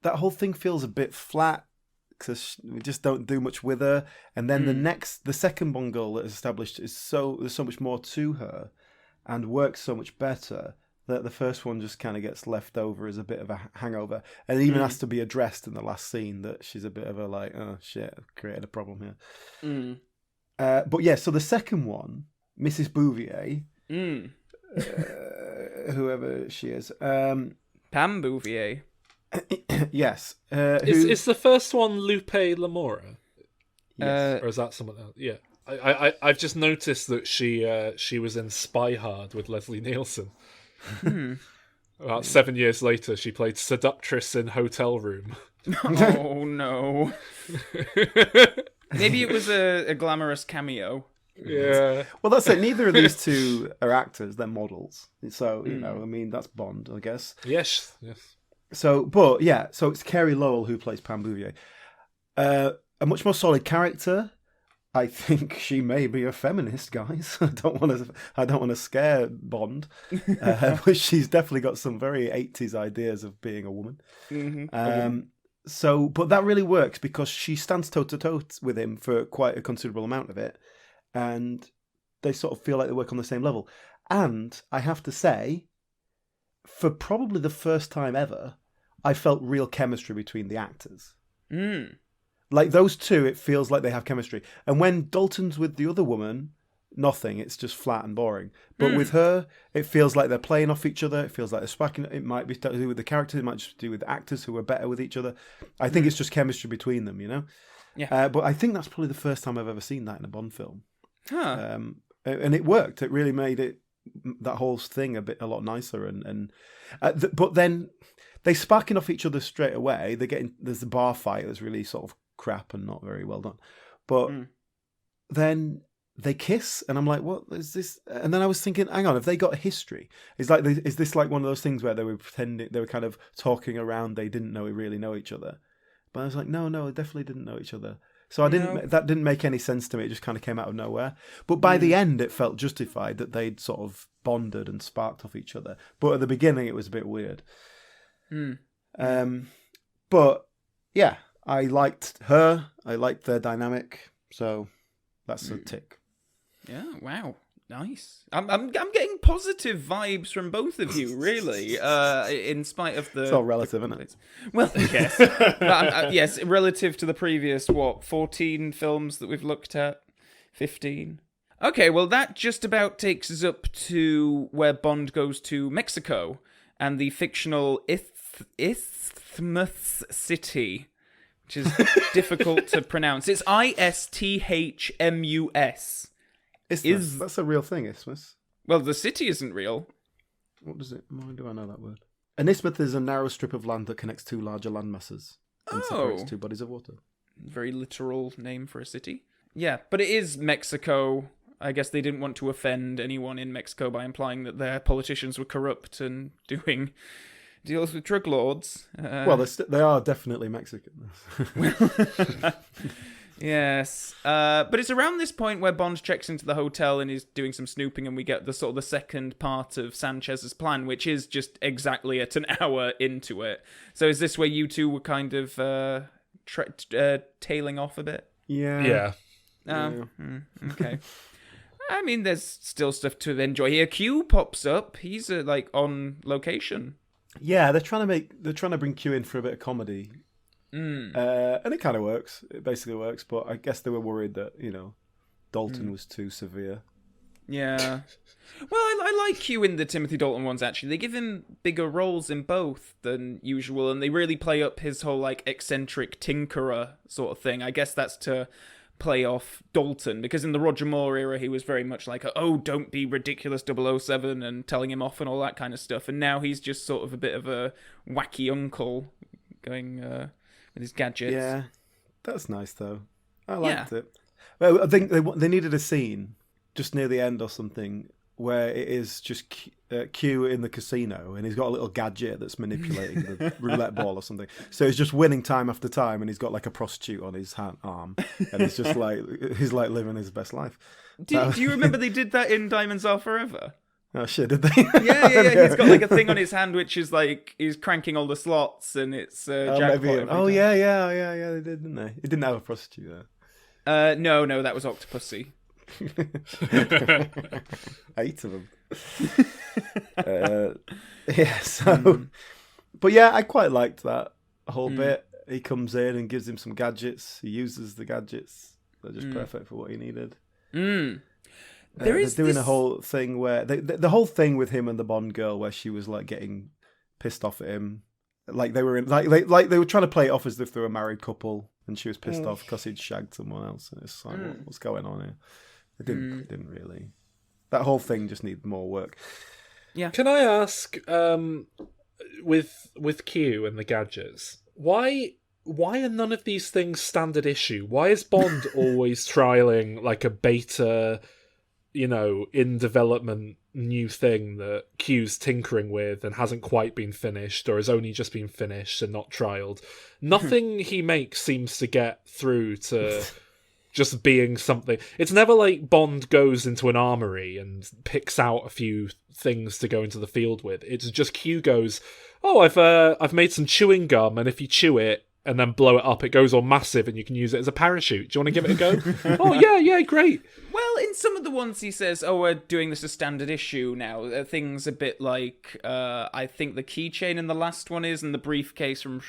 whole thing feels a bit flat because we just don't do much with her. And then the second Bond girl that is established there's so much more to her and works so much better that the first one just kind of gets left over as a bit of a hangover, and even has to be addressed in the last scene that she's a bit of a like, oh shit, I've created a problem here. But yeah, so the second one, Mrs. Bouvier, whoever she is, Pam Bouvier. yes. Is the first one Lupe Lamora? Yes. Or is that someone else? Yeah. I've just noticed that she was in Spy Hard with Leslie Nielsen. About 7 years later, she played seductress in Hotel Room. Oh no. Maybe it was a glamorous cameo. Yeah. Well, that's it. Neither of these 2 are actors; they're models. So I mean, that's Bond, I guess. Yes. So it's Carey Lowell who plays Pam Bouvier. A much more solid character. I think she may be a feminist, guys. I don't want to scare Bond, but she's definitely got some very 80s ideas of being a woman. But that really works because she stands toe to toe with him for quite a considerable amount of it, and they sort of feel like they work on the same level. And I have to say, for probably the first time ever, I felt real chemistry between the actors. Like those 2, it feels like they have chemistry. And when Dalton's with the other woman, nothing. It's just flat and boring. But with her, it feels like they're playing off each other. It feels like they're sparking. It might be to do with the characters. It might just do with the actors who are better with each other. I think it's just chemistry between them, you know? Yeah. But I think that's probably the first time I've ever seen that in a Bond film. Huh. And it worked. It really made that whole thing a lot nicer. But then they sparking off each other straight away. There's the bar fight that's really sort of crap and not very well done. But then they kiss, and I'm like, what is this? And then I was thinking, hang on, have they got a history? Is this like one of those things where they were pretending, they were kind of talking around, they didn't really know each other? But I was like, no, they definitely didn't know each other. So that didn't make any sense to me. It just kind of came out of nowhere. But by the end, it felt justified that they'd sort of bonded and sparked off each other. But at the beginning, it was a bit weird. But yeah, I liked her. I liked their dynamic. So that's a tick. Yeah. Wow. Nice. I'm getting positive vibes from both of you, really. In spite of the. It's all relative, isn't it? Well, yes. But, yes, relative to the previous 14 films that we've looked at, 15. Okay, well that just about takes us up to where Bond goes to Mexico and the fictional Isthmus City, which is difficult to pronounce. It's Isthmus. That's a real thing, isthmus. Well, the city isn't real. What does it? Why do I know that word? An isthmus is a narrow strip of land that connects 2 larger land masses and separates 2 bodies of water. Very literal name for a city. Yeah, but it is Mexico. I guess they didn't want to offend anyone in Mexico by implying that their politicians were corrupt and doing deals with drug lords. Well, they are definitely Mexican. Yes, but it's around this point where Bond checks into the hotel and is doing some snooping, and we get the sort of the second part of Sanchez's plan, which is just exactly at an hour into it. So is this where you two were kind of tailing off a bit. Yeah. Okay. I mean, there's still stuff to enjoy here. Q pops up. He's like on location. Yeah, they're trying to bring Q in for a bit of comedy, and it kind of works. It basically works, but I guess they were worried that Dalton was too severe. Yeah. Well, I like Q in the Timothy Dalton ones, actually. They give him bigger roles in both than usual, and they really play up his whole, like, eccentric tinkerer sort of thing. I guess that's to play off Dalton, because in the Roger Moore era, he was very much like, oh, don't be ridiculous 007 and telling him off and all that kind of stuff. And now he's just sort of a bit of a wacky uncle going with his gadgets. Yeah, that's nice, though. I liked it. Well, I think they needed a scene just near the end or something where it is just Q in the casino and he's got a little gadget that's manipulating the roulette ball or something. So he's just winning time after time and he's got like a prostitute on his arm and he's just like, he's like living his best life. Do you remember they did that in Diamonds Are Forever? Oh shit, did they? Yeah. He's got like a thing on his hand which is like, he's cranking all the slots and it's jackpot. Yeah, they did, didn't they? He didn't have a prostitute there. No, that was Octopussy. 8 of them. But yeah, I quite liked that whole bit. He comes in and gives him some gadgets. He uses the gadgets. They're just perfect for what he needed. They're doing a whole thing where the whole thing with him and the Bond girl, where she was like getting pissed off at him, like they were in like they were trying to play it off as if they were a married couple, and she was pissed off because he'd shagged someone else. And it's like, what's going on here? It didn't really. That whole thing just needed more work. Yeah. Can I ask, with Q and the gadgets, why are none of these things standard issue? Why is Bond always trialing like a beta, in development new thing that Q's tinkering with and hasn't quite been finished or has only just been finished and not trialed? Nothing he makes seems to get through to just being something. It's never like Bond goes into an armory and picks out a few things to go into the field with. It's just Q goes, oh, I've made some chewing gum, and if you chew it and then blow it up, it goes all massive and you can use it as a parachute. Do you want to give it a go? Oh, yeah, great. Well, in some of the ones he says, oh, we're doing this as standard issue now. Things a bit like, I think the keychain in the last one is, and the briefcase from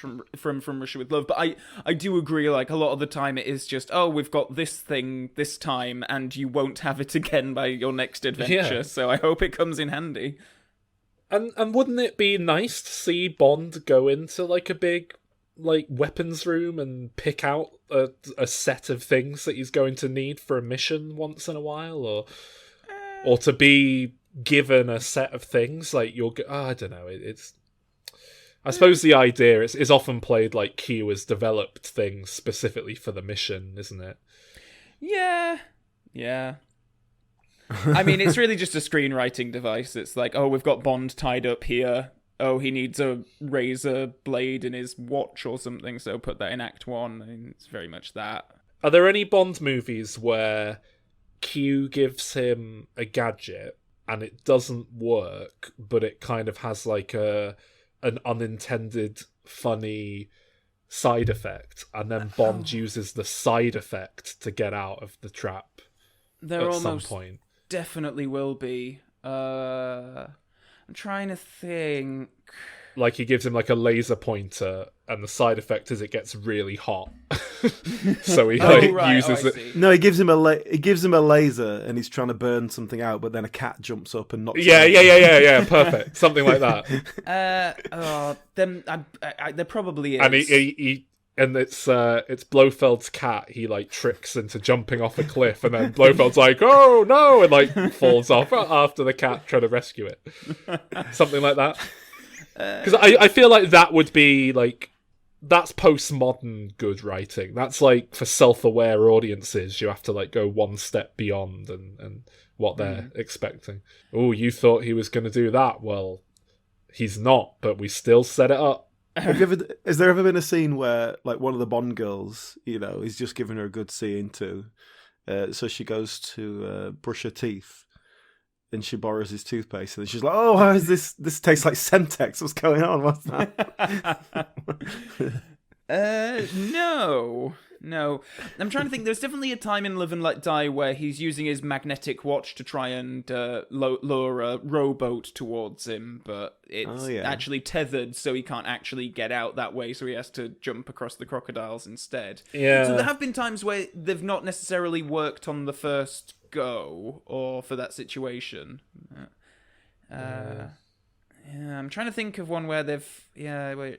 Russia with Love. But I do agree, like, a lot of the time it is just, oh, we've got this thing this time, and you won't have it again by your next adventure. Yeah. So I hope it comes in handy. And wouldn't it be nice to see Bond go into, like, a big, like, weapons room and pick out a set of things that he's going to need for a mission once in a while, or to be given a set of things like I don't know. It's I suppose the idea is often played like Q has developed things specifically for the mission, isn't it? Yeah. I mean, it's really just a screenwriting device. It's like, oh, we've got Bond tied up here. Oh, he needs a razor blade in his watch or something, so put that in Act 1. I mean, it's very much that. Are there any Bond movies where Q gives him a gadget and it doesn't work, but it kind of has like an unintended funny side effect, and then Bond uses the side effect to get out of the trap at some point? Definitely will be. I'm trying to think. Like he gives him like a laser pointer, and the side effect is it gets really hot. So he uses it. No, he gives him a laser, and he's trying to burn something out, but then a cat jumps up and knocks. Yeah. Perfect, something like that. There probably is. And he and it's Blofeld's cat. He like tricks into jumping off a cliff, and then Blofeld's like, "Oh no!" and like falls off after the cat trying to rescue it. Something like that. Because I feel like that would be like, that's postmodern good writing. That's like for self-aware audiences. You have to like go one step beyond and what they're expecting. Oh, you thought he was going to do that? Well, he's not, but we still set it up. Has there ever been a scene where like one of the Bond girls, he's just giving her a good scene too, so she goes to brush her teeth, and she borrows his toothpaste, and she's like, "Oh, how is this? This tastes like Semtex. What's going on? What's that?" No. No. I'm trying to think. There's definitely a time in Live and Let Die where he's using his magnetic watch to try and lure a rowboat towards him, but it's actually tethered, so he can't actually get out that way, so he has to jump across the crocodiles instead. Yeah. So there have been times where they've not necessarily worked on the first go, or for that situation. Yeah, I'm trying to think of one where where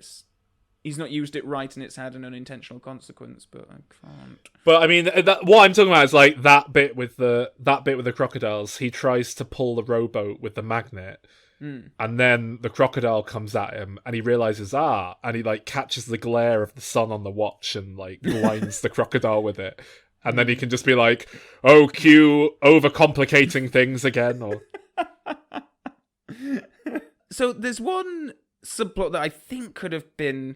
he's not used it right and it's had an unintentional consequence, but I can't. But I mean, what I'm talking about is like that bit with the crocodiles. He tries to pull the rowboat with the magnet, and then the crocodile comes at him, and he realizes and he like catches the glare of the sun on the watch and like blinds the crocodile with it, and then he can just be like, "Oh, cue overcomplicating things again," or. So there's one subplot that I think could have been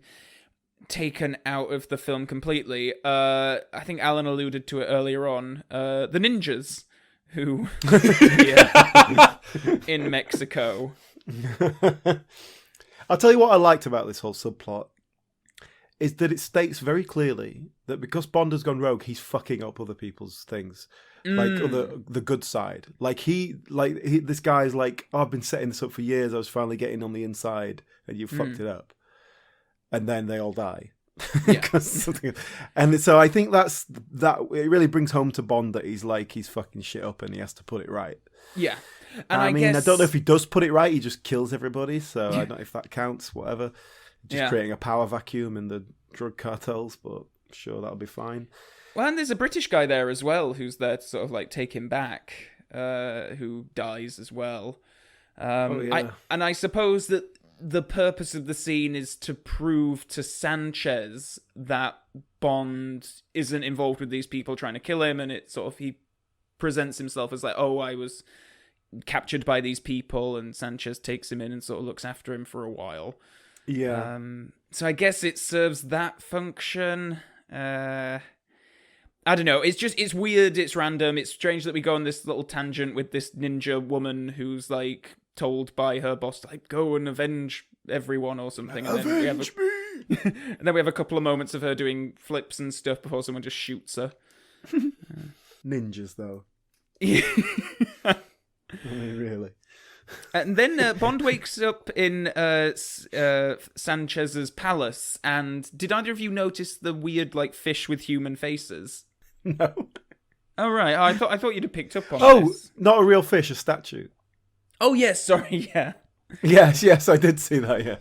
taken out of the film completely. I think Alan alluded to it earlier on. The ninjas who in Mexico. I'll tell you what I liked about this whole subplot is that it states very clearly that because Bond has gone rogue, he's fucking up other people's things. Like the good side. This guy's like, I've been setting this up for years. I was finally getting on the inside, and you fucked it up. And then they all die. Yeah. And so I think that it really brings home to Bond that he's fucking shit up and he has to put it right. Yeah. And I guess... I don't know if he does put it right. He just kills everybody. So I don't know if that counts. Whatever. Just creating a power vacuum in the drug cartels, but sure, that'll be fine. Well, and there's a British guy there as well who's there to sort of like take him back, who dies as well. I suppose that the purpose of the scene is to prove to Sanchez that Bond isn't involved with these people trying to kill him, and it sort of, he presents himself as like, oh, I was captured by these people, and Sanchez takes him in and sort of looks after him for a while. Yeah. So I guess it serves that function. I don't know. It's weird. It's random. It's strange that we go on this little tangent with this ninja woman who's like told by her boss to like go and avenge everyone or something. And then and then we have a couple of moments of her doing flips and stuff before someone just shoots her. Ninjas, though. I mean, really. And then Bond wakes up in Sanchez's palace. And did either of you notice the weird like fish with human faces? No. Oh right, I thought you'd have picked up on this. Not a real fish, a statue. Oh yes, sorry, yeah. Yes, I did see that, yeah.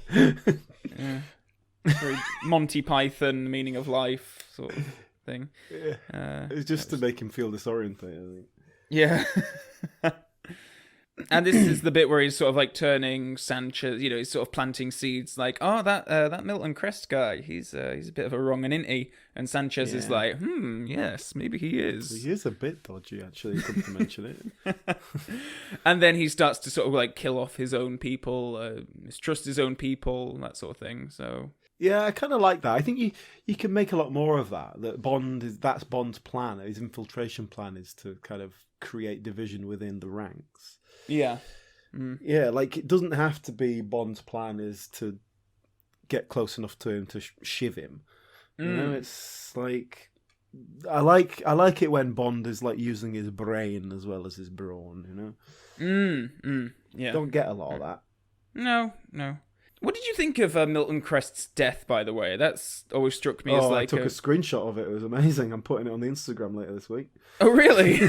Very Monty Python meaning of life sort of thing. Yeah. It was just to make him feel disoriented, I think. Yeah. And this is the bit where he's sort of like turning Sanchez, he's sort of planting seeds like, oh, that Milton Crest guy, he's a bit of a wrong and inty. And Sanchez is like, yes, maybe he is. He is a bit dodgy, actually, come to mention it. And then he starts to sort of like kill off his own people, mistrust his own people, that sort of thing. So yeah, I kind of like that. I think you can make a lot more of that. That's Bond's plan. His infiltration plan is to kind of create division within the ranks. Yeah. Yeah, like it doesn't have to be Bond's plan is to get close enough to him to shiv him. You know, it's like I like it when Bond is like using his brain as well as his brawn, Yeah. Don't get a lot of that. No. What did you think of Milton Crest's death, by the way? That's always struck me as like... I took a screenshot of it. It was amazing. I'm putting it on the Instagram later this week. Oh, really?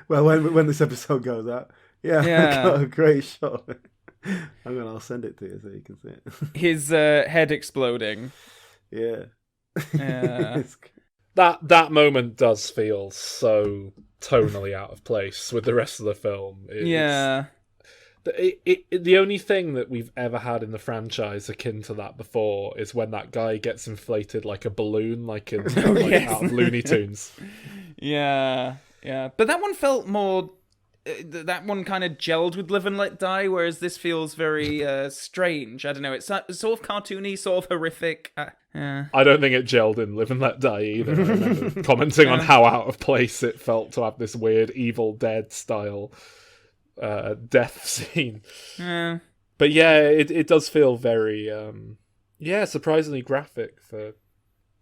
Well, when this episode goes out. Yeah. I got a great shot of it. I'll send it to you so you can see it. His head exploding. Yeah. That moment does feel so tonally out of place with the rest of the film. The only thing that we've ever had in the franchise akin to that before is when that guy gets inflated like a balloon, like in out of Looney Tunes. Yeah. But that one felt more... that one kind of gelled with Live and Let Die, whereas this feels very strange. I don't know. It's sort of cartoony, sort of horrific. I don't think it gelled in Live and Let Die either. I remember commenting on how out of place it felt to have this weird Evil Dead style death scene. Yeah. But yeah, it does feel very Yeah, surprisingly graphic for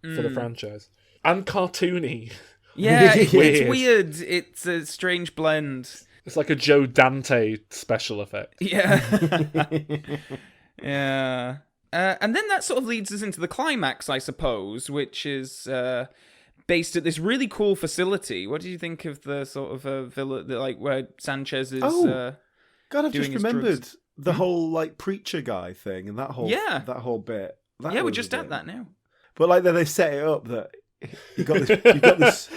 the franchise. And cartoony. Yeah, it's Weird. weird. It's a strange blend. It's like a Joe Dante special effect. Yeah. Yeah. And then that sort of leads us into the climax, I suppose, which is based at this really cool facility. What do you think of the sort of villa, like where Sanchez is? God, I've doing just his remembered drugs. the whole like preacher guy thing and that whole bit. That Yeah, we're was just a at bit- that now. But like then they set it up that you got this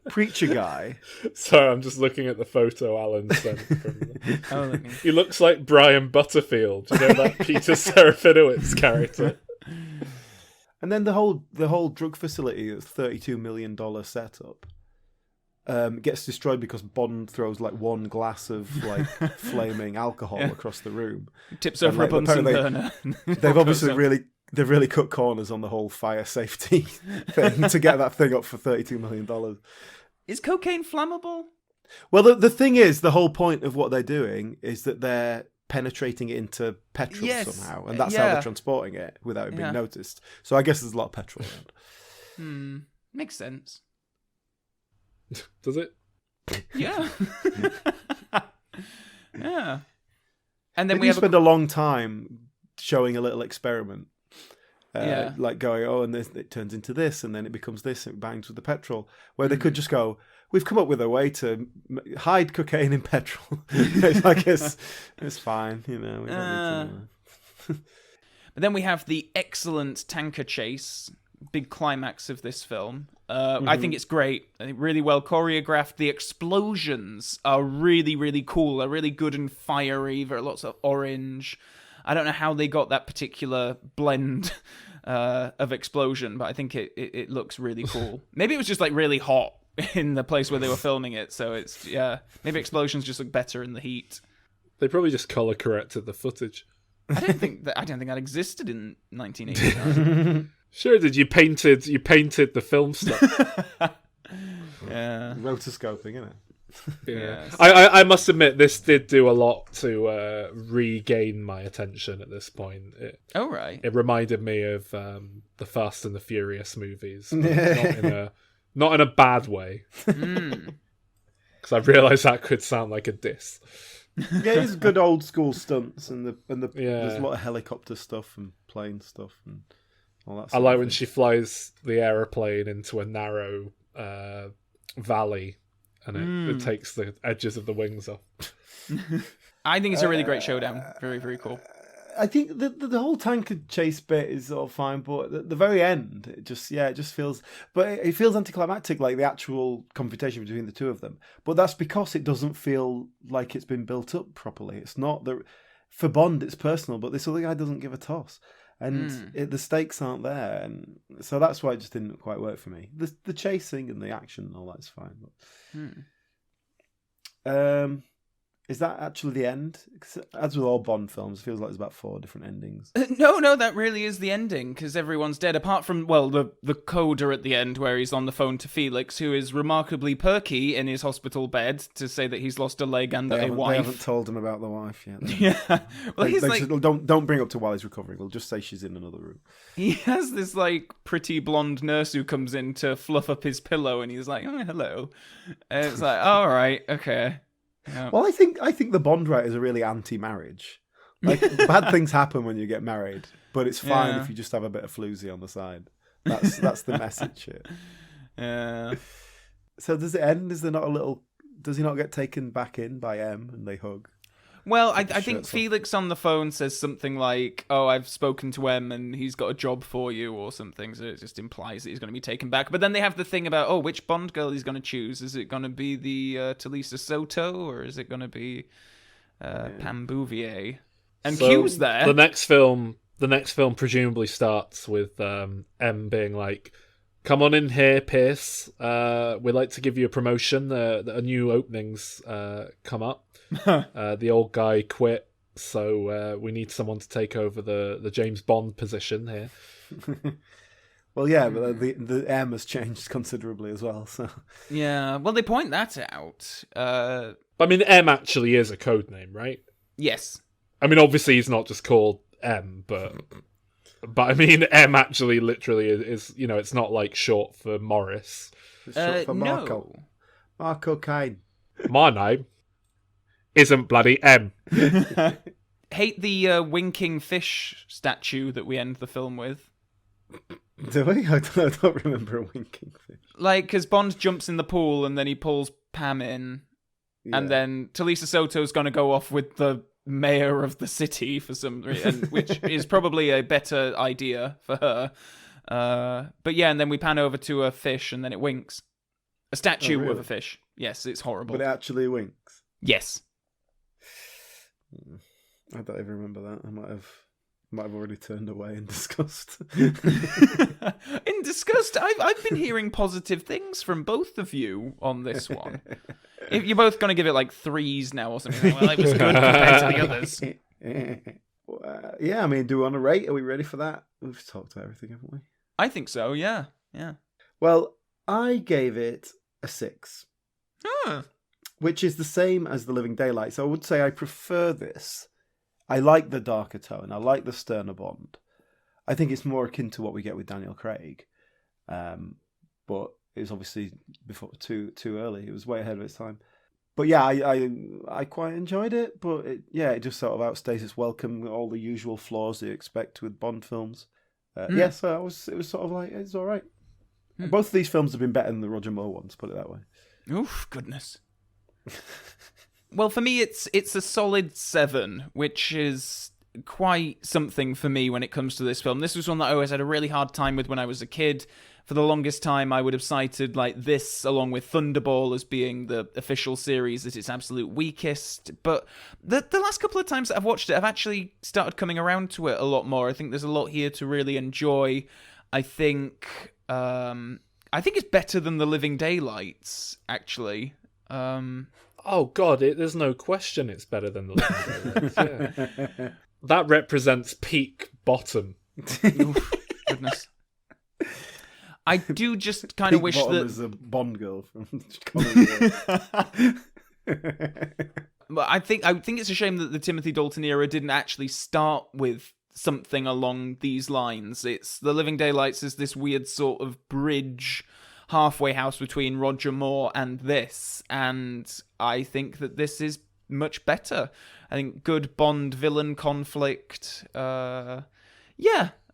preacher guy. Sorry, I'm just looking at the photo Alan sent from... Oh, let me... He looks like Brian Butterfield. Do you know that Peter Serafinowicz character? And then the whole drug facility, $32 million setup, gets destroyed because Bond throws like one glass of like flaming alcohol across the room. Tips And, over like, a Bunsen apparently burner. They've obviously really cut corners on the whole fire safety thing to get that thing up for $32 million. Is cocaine flammable? Well, the thing is, the whole point of what they're doing is that they're penetrating it into petrol somehow, and that's how they're transporting it without it being noticed. So I guess there's a lot of petrol around. Makes sense. Does it? Yeah. Yeah. And then we spend a long time showing a little experiment. Like going, and it turns into this, and then it becomes this, and it bangs with the petrol. Where they could just go, we've come up with a way to hide cocaine in petrol. It's like it's fine, We don't need to. But then we have the excellent tanker chase, big climax of this film. I think it's great. I think really well choreographed. The explosions are really, really cool. They're really good and fiery. There are lots of orange. I don't know how they got that particular blend of explosion, but I think it looks really cool. Maybe it was just like really hot in the place where they were filming it, so it's maybe explosions just look better in the heat. They probably just color corrected the footage. I don't think that existed in 1989. Sure, did you painted the film stuff? Yeah, Rotoscoping, isn't it? Yeah. I must admit, this did do a lot to regain my attention at this point. Right. It reminded me of the Fast and the Furious movies, but not in a bad way. Because I realised that could sound like a diss. Yeah, it's good old school stunts and there's a lot of helicopter stuff and plane stuff and all that. I like when she flies the aeroplane into a narrow valley. And it takes the edges of the wings off. I think it's a really great showdown. Very, very cool. I think the whole tanker chase bit is all fine, but at the very end, it just feels... But it feels anticlimactic, like the actual confrontation between the two of them. But that's because it doesn't feel like it's been built up properly. It's not... For Bond, it's personal, but this other guy doesn't give a toss. And the stakes aren't there. And so that's why it just didn't quite work for me. The chasing and the action and all that's fine. But... Is that actually the end? As with all Bond films, it feels like there's about 4 different endings. No, that really is the ending, because everyone's dead, apart from, the coda at the end, where he's on the phone to Felix, who is remarkably perky in his hospital bed to say that he's lost a leg and a wife. They haven't told him about the wife yet. Yeah. Well, he's like... Don't bring up to while he's recovering. They'll just say she's in another room. He has this, pretty blonde nurse who comes in to fluff up his pillow, and he's like, oh, hello. And it's like, all right, okay. Yeah. Well, I think the Bond writers are really anti-marriage. Like, bad things happen when you get married, but it's fine if you just have a bit of floozy on the side. That's the message here. Yeah. So does it end? Is there not a little? Does he not get taken back in by M and they hug? Well, I think Felix on the phone says something like, "Oh, I've spoken to M and he's got a job for you," or something. So it just implies that he's going to be taken back. But then they have the thing about, which Bond girl he's going to choose? Is it going to be the Talisa Soto, or is it going to be Pam Bouvier? And Q's there. The next film presumably starts with M being like, "Come on in here, Pierce. We'd like to give you a promotion. A new openings come up. The old guy quit, so we need someone to take over the James Bond position here." Well, yeah, but the M has changed considerably as well. So yeah, well, they point that out. I mean, M actually is a code name, right? Yes. I mean, obviously he's not just called M, but But I mean, M actually literally is it's not like short for Morris. It's short for Marco. No. Marco Kane. My name isn't bloody M. Hate the winking fish statue that we end the film with. Do we? I don't remember a winking fish. Like, because Bond jumps in the pool and then he pulls Pam in, and then Talisa Soto's going to go off with the mayor of the city for some reason, which is probably a better idea for her. But yeah, and then we pan over to a fish and then it winks. A statue of a fish. Yes, it's horrible. But it actually winks. Yes. I don't even remember that. I might have already turned away in disgust. In disgust, I've been hearing positive things from both of you on this one. If you're both going to give it like 3s now or something, well, it was good compared to the others. Yeah, I mean, do we want to rate? Are we ready for that? We've talked about everything, haven't we? I think so, yeah. Well, I gave it a 6. Huh. Which is the same as The Living Daylights. I would say I prefer this. I like the darker tone. I like the sterner Bond. I think it's more akin to what we get with Daniel Craig. But it was obviously before too early. It was way ahead of its time. But yeah, I quite enjoyed it. But it just sort of outstays its welcome. All the usual flaws that you expect with Bond films. Yeah, so it was sort of like, it's all right. Both of these films have been better than the Roger Moore ones, put it that way. Oof, goodness. Well, for me, it's a solid 7, which is quite something for me when it comes to this film. This was one that I always had a really hard time with when I was a kid. For the longest time, I would have cited like this, along with Thunderball, as being the official series as its absolute weakest. But the last couple of times that I've watched it, I've actually started coming around to it a lot more. I think there's a lot here to really enjoy. I think it's better than The Living Daylights, actually. Oh God, there's no question it's better than The Living Daylights. Yeah. That represents peak bottom. Oof, goodness. I do just kind of wish bottom that is a Bond girl from But I think it's a shame that the Timothy Dalton era didn't actually start with something along these lines. It's The Living Daylights is this weird sort of bridge, halfway house between Roger Moore and this, and I think that this is much better. I think good Bond villain conflict. Yeah,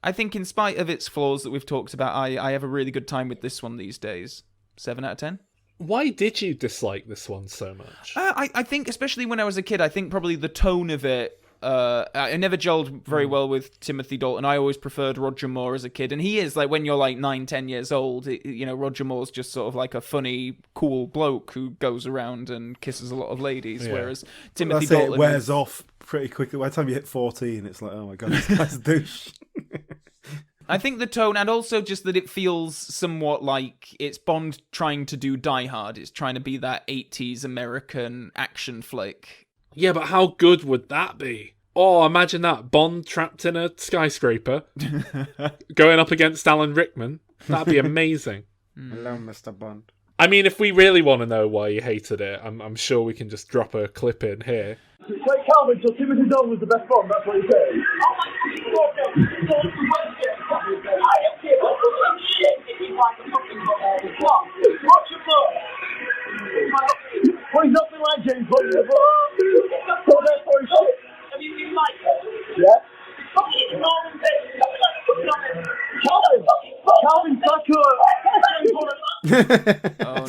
I think in spite of its flaws that we've talked about, I have a really good time with this one these days. 7 out of 10. Why did you dislike this one so much? I think, especially when I was a kid, I think probably the tone of it. I never gelled very well with Timothy Dalton. I always preferred Roger Moore as a kid, and he is like, when you're like 9-10 years old, Roger Moore's just sort of like a funny, cool bloke who goes around and kisses a lot of ladies. Yeah. Whereas Timothy Dalton it wears off pretty quickly. By the time you hit 14, it's like, oh my god, this guy's a douche. I think the tone, and also just that it feels somewhat like it's Bond trying to do Die Hard. It's trying to be that 80s American action flick. Yeah, but how good would that be? Oh, imagine that. Bond trapped in a skyscraper, going up against Alan Rickman. That'd be amazing. Hello, Mr. Bond. I mean, if we really want to know why you hated it, I'm sure we can just drop a clip in here. Wait, Calvin, so Timothy Dalton was the best Bond, that's what he said. I don't care what the shit if he's like a fucking what? What's your thought? Well, he's nothing like James Bond. So therefore he's shit. Have you seen like that? Yeah. Fucking Norman Calvin Tucker. Oh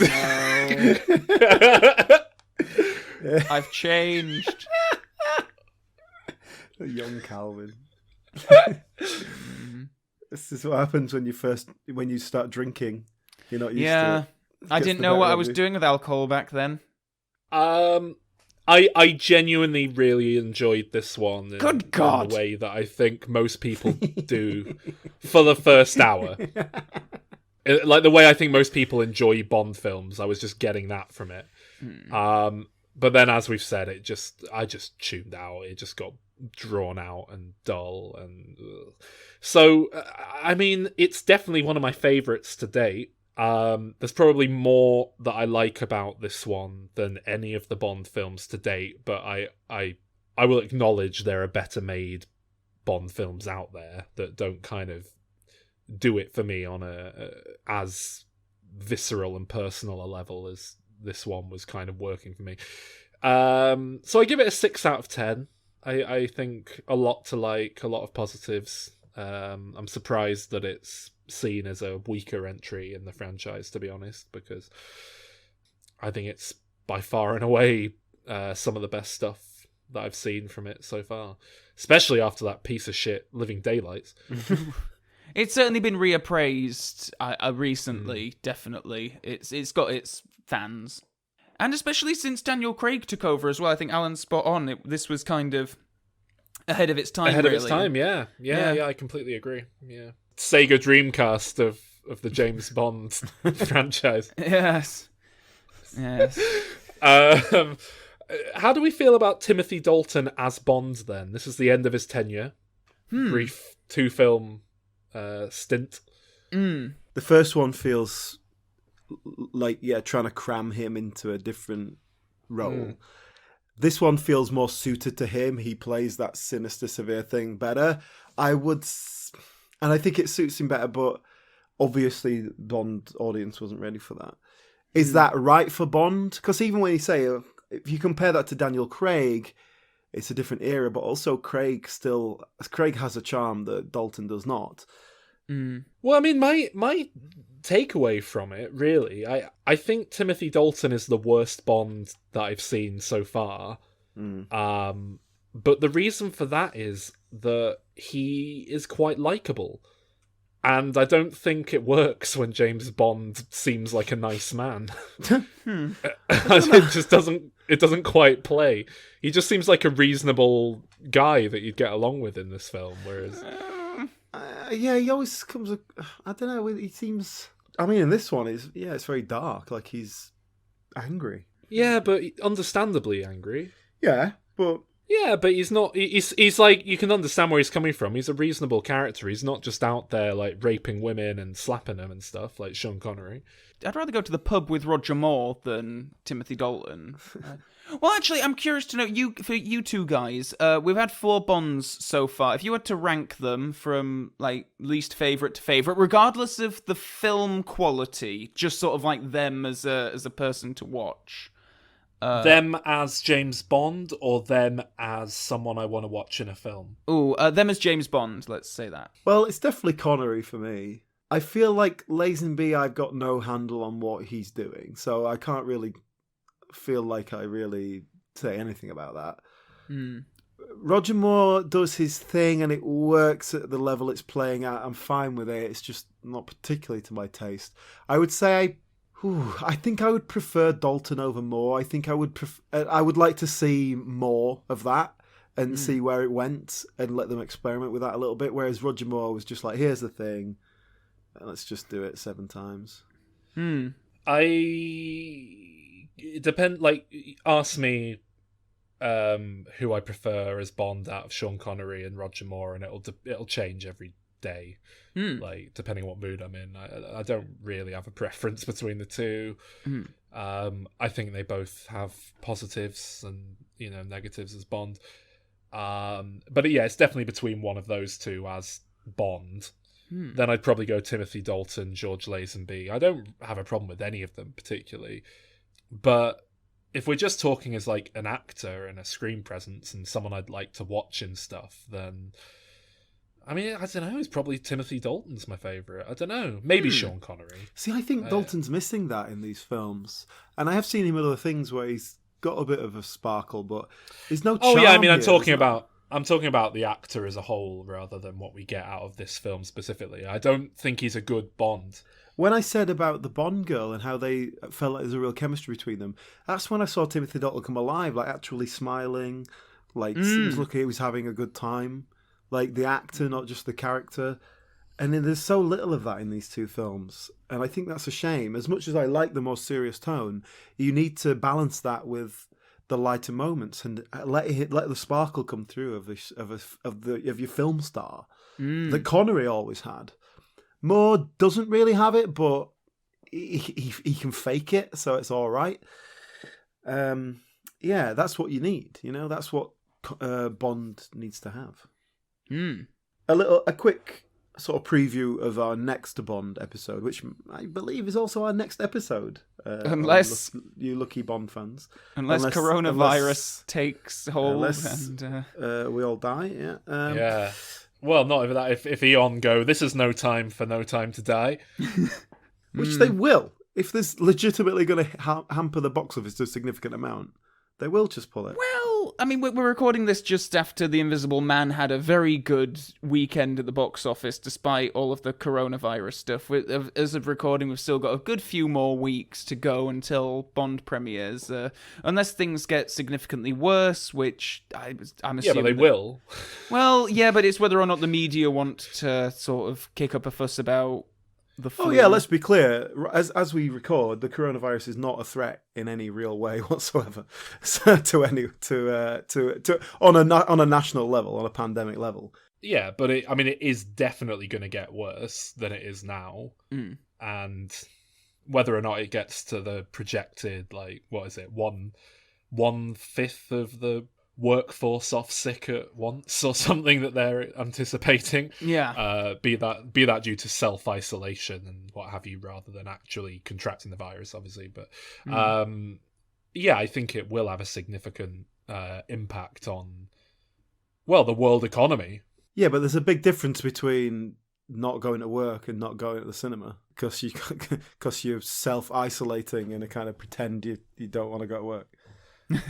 no. I've changed. A young Calvin. This is what happens when you start drinking. You're not used to it. I didn't know what I was doing with alcohol back then. I genuinely really enjoyed this one. Good God. In the way that I think most people do for the first hour. Like the way I think most people enjoy Bond films. I was just getting that from it. But then, as we've said, I just tuned out. It just got drawn out and dull. And so, I mean, it's definitely one of my favourites to date. There's probably more that I like about this one than any of the Bond films to date, but I will acknowledge there are better made Bond films out there that don't kind of do it for me on a as visceral and personal a level as this one was kind of working for me. So I give it a 6 out of 10. I think a lot to like, a lot of positives. I'm surprised that it's seen as a weaker entry in the franchise, to be honest, because I think it's by far and away some of the best stuff that I've seen from it so far, especially after that piece of shit Living Daylights. It's certainly been reappraised recently, definitely. It's got its fans. And especially since Daniel Craig took over as well. I think Alan's spot on. This was kind of ahead of its time, Ahead really. of its time, yeah, I completely agree. Yeah, Sega Dreamcast of the James Bond franchise. Yes. How do we feel about Timothy Dalton as Bond then? This is the end of his tenure. Brief 2-film stint. The first one feels like, trying to cram him into a different role. This one feels more suited to him. He plays that sinister, severe thing better. And I think it suits him better, but obviously Bond audience wasn't ready for that. Is that right for Bond? Because even when you say, if you compare that to Daniel Craig, it's a different era, but also Craig has a charm that Dalton does not. Well, I mean, my takeaway from it, really, I think Timothy Dalton is the worst Bond that I've seen so far. But the reason for that is that he is quite likable. And I don't think it works when James Bond seems like a nice man. It doesn't quite play. He just seems like a reasonable guy that you'd get along with in this film, whereas... he always comes... I don't know, he seems... I mean, in this one, it's very dark, like he's angry. Yeah, but understandably angry. Yeah, but he's not... He's like, you can understand where he's coming from. He's a reasonable character. He's not just out there, like, raping women and slapping them and stuff, like Sean Connery. I'd rather go to the pub with Roger Moore than Timothy Dalton. Well, actually, I'm curious to know, for you two guys, we've had 4 Bonds so far. If you had to rank them from, like, least favourite to favourite, regardless of the film quality, just sort of like them as a person to watch. Them as James Bond, or them as someone I want to watch in a film? Them as James Bond, let's say that. Well, it's definitely Connery for me. I feel like Lazenby, I've got no handle on what he's doing, so I can't really feel like I really say anything about that. Roger Moore does his thing and it works at the level it's playing at. I'm fine with it. It's just not particularly to my taste. I would say I think I would prefer Dalton over Moore. I think I would like to see more of that and see where it went and let them experiment with that a little bit. Whereas Roger Moore was just like, here's the thing, and let's just do it 7 times. It depends. Like, ask me who I prefer as Bond out of Sean Connery and Roger Moore, and it'll change every day. Like, depending on what mood I'm in. I don't really have a preference between the two. I think they both have positives and negatives as Bond. But yeah, it's definitely between one of those two as Bond. Then I'd probably go Timothy Dalton, George Lazenby. I don't have a problem with any of them particularly. But if we're just talking as like an actor and a screen presence and someone I'd like to watch and stuff, then I mean, I don't know, it's probably Timothy Dalton's my favourite. I don't know. Maybe Sean Connery. See, I think Dalton's missing that in these films. And I have seen him in other things where he's got a bit of a sparkle, but there's no charm. Oh yeah, I mean, I'm talking about the actor as a whole rather than what we get out of this film specifically. I don't think he's a good Bond. When I said about the Bond girl and how they felt like there's a real chemistry between them, that's when I saw Timothy Dalton come alive, like actually smiling, like he was looking, he was having a good time, like the actor, not just the character. And then there's so little of that in these two films, and I think that's a shame. As much as I like the more serious tone, you need to balance that with the lighter moments and let the sparkle come through of your film star that Connery always had. Moore doesn't really have it, but he can fake it, so it's all right. Yeah, that's what you need. That's what Bond needs to have. A quick sort of preview of our next Bond episode, which I believe is also our next episode. Unless you lucky Bond fans, unless coronavirus takes hold and we all die. Yeah. Yeah. Well, not even that. If Eon go, this is no time for No Time to Die. Which they will. If this legitimately going to hamper the box office to a significant amount, they will just pull it. Well, I mean, we're recording this just after The Invisible Man had a very good weekend at the box office, despite all of the coronavirus stuff. As of recording, we've still got a good few more weeks to go until Bond premieres, unless things get significantly worse, which I'm assuming... Yeah, but they will. Well, yeah, but it's whether or not the media want to sort of kick up a fuss about the flu. Oh yeah, let's be clear. As we record, the coronavirus is not a threat in any real way whatsoever. So on a national level, on a pandemic level. Yeah, but it is definitely going to get worse than it is now. And whether or not it gets to the projected, like, what is it, 1/5 of the workforce off sick at once or something that they're anticipating. Yeah. Be that due to self-isolation and what have you, rather than actually contracting the virus, obviously. But yeah, I think it will have a significant impact on, well, the world economy. Yeah, but there's a big difference between not going to work and not going to the cinema because you're self-isolating and a kind of pretend you don't want to go to work.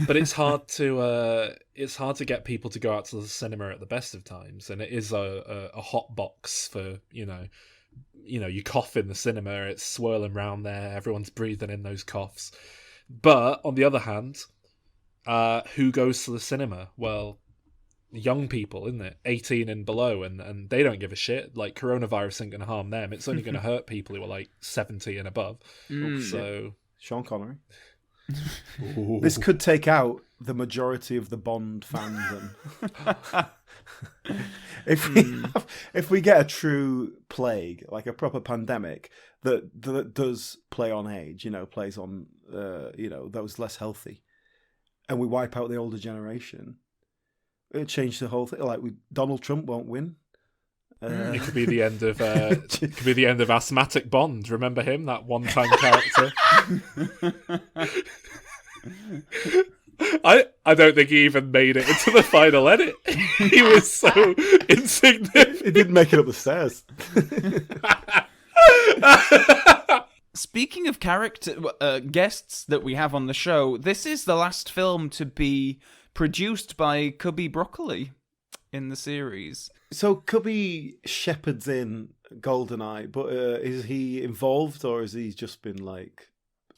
But it's hard to get people to go out to the cinema at the best of times, and it is a hot box for you cough in the cinema, it's swirling around there, everyone's breathing in those coughs. But on the other hand, who goes to the cinema? Well, young people, isn't it? 18 and below, and they don't give a shit. Like, coronavirus ain't going to harm them. It's only going to hurt people who are like 70 and above. So Sean Connery. This could take out the majority of the Bond fandom. If we get a true plague, like a proper pandemic that does play on age, plays on those less healthy, and we wipe out the older generation, it'll change the whole thing. Like, Donald Trump won't win. It could be the end of Asthmatic Bond. Remember him, that one-time character? I don't think he even made it into the final edit. He was so insignificant. He didn't make it up the stairs. Speaking of character guests that we have on the show, this is the last film to be produced by Cubby Broccoli in the series. So Cubby shepherds in GoldenEye, but is he involved, or has he just been like...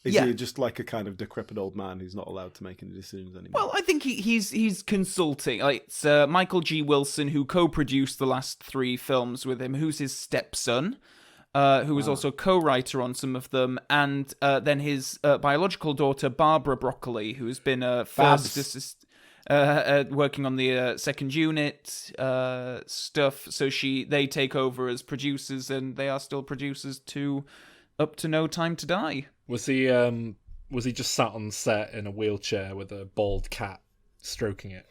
Is he just like a kind of decrepit old man who's not allowed to make any decisions anymore? Well, I think he's consulting. Like, it's Michael G. Wilson, who co-produced the last 3 films with him, who's his stepson, who was also co-writer on some of them, and then his biological daughter, Barbara Broccoli, who's been a first assistant... working on the second unit stuff, so they take over as producers, and they are still producers up to No Time to Die. Was he just sat on set in a wheelchair with a bald cat stroking it?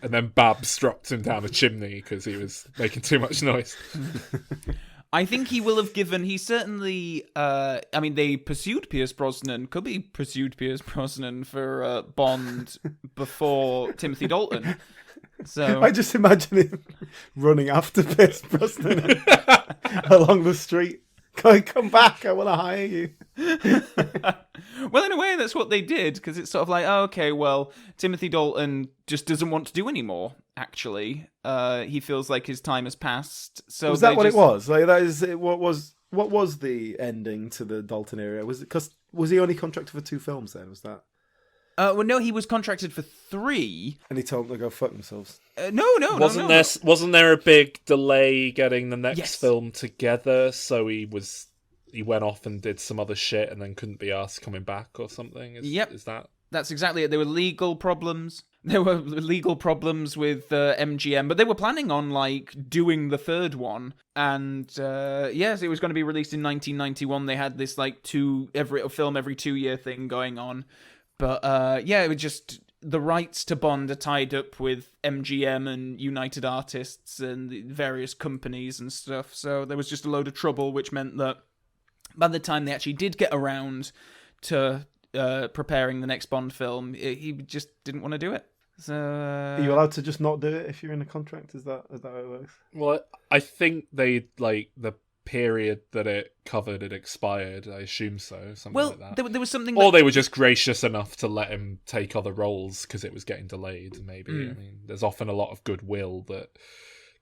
And then Babs dropped him down a chimney because he was making too much noise. I think he will have given... He certainly... they pursued Pierce Brosnan. Cubby pursued Pierce Brosnan for Bond before Timothy Dalton. So I just imagine him running after Pierce Brosnan along the street. Come back, I want to hire you. Well, in a way, that's what they did, because it's sort of like, oh, okay, well, Timothy Dalton just doesn't want to do anymore, actually. He feels like his time has passed. So was that what it was? Like, that is what was the ending to the Dalton era? Was he only contracted for 2 films then? Was that? Well, no, he was contracted for 3. And he told them to go fuck themselves. No. Wasn't there a big delay getting the next film together? So he went off and did some other shit and then couldn't be asked coming back or something? Is that? That's exactly it. There were legal problems. There were legal problems with MGM, but they were planning on doing the 3rd one. And yes, it was going to be released in 1991. They had this film every 2-year thing going on. But it was just the rights to Bond are tied up with MGM and United Artists and the various companies and stuff. So there was just a load of trouble, which meant that by the time they actually did get around to preparing the next Bond film, he just didn't want to do it. So Are you allowed to just not do it if you're in a contract? Is that how it works? Well, I think they like the period that it covered had expired. I assume so. Something like that. There was something. Or they were just gracious enough to let him take other roles because it was getting delayed. Maybe. I mean, there's often a lot of goodwill that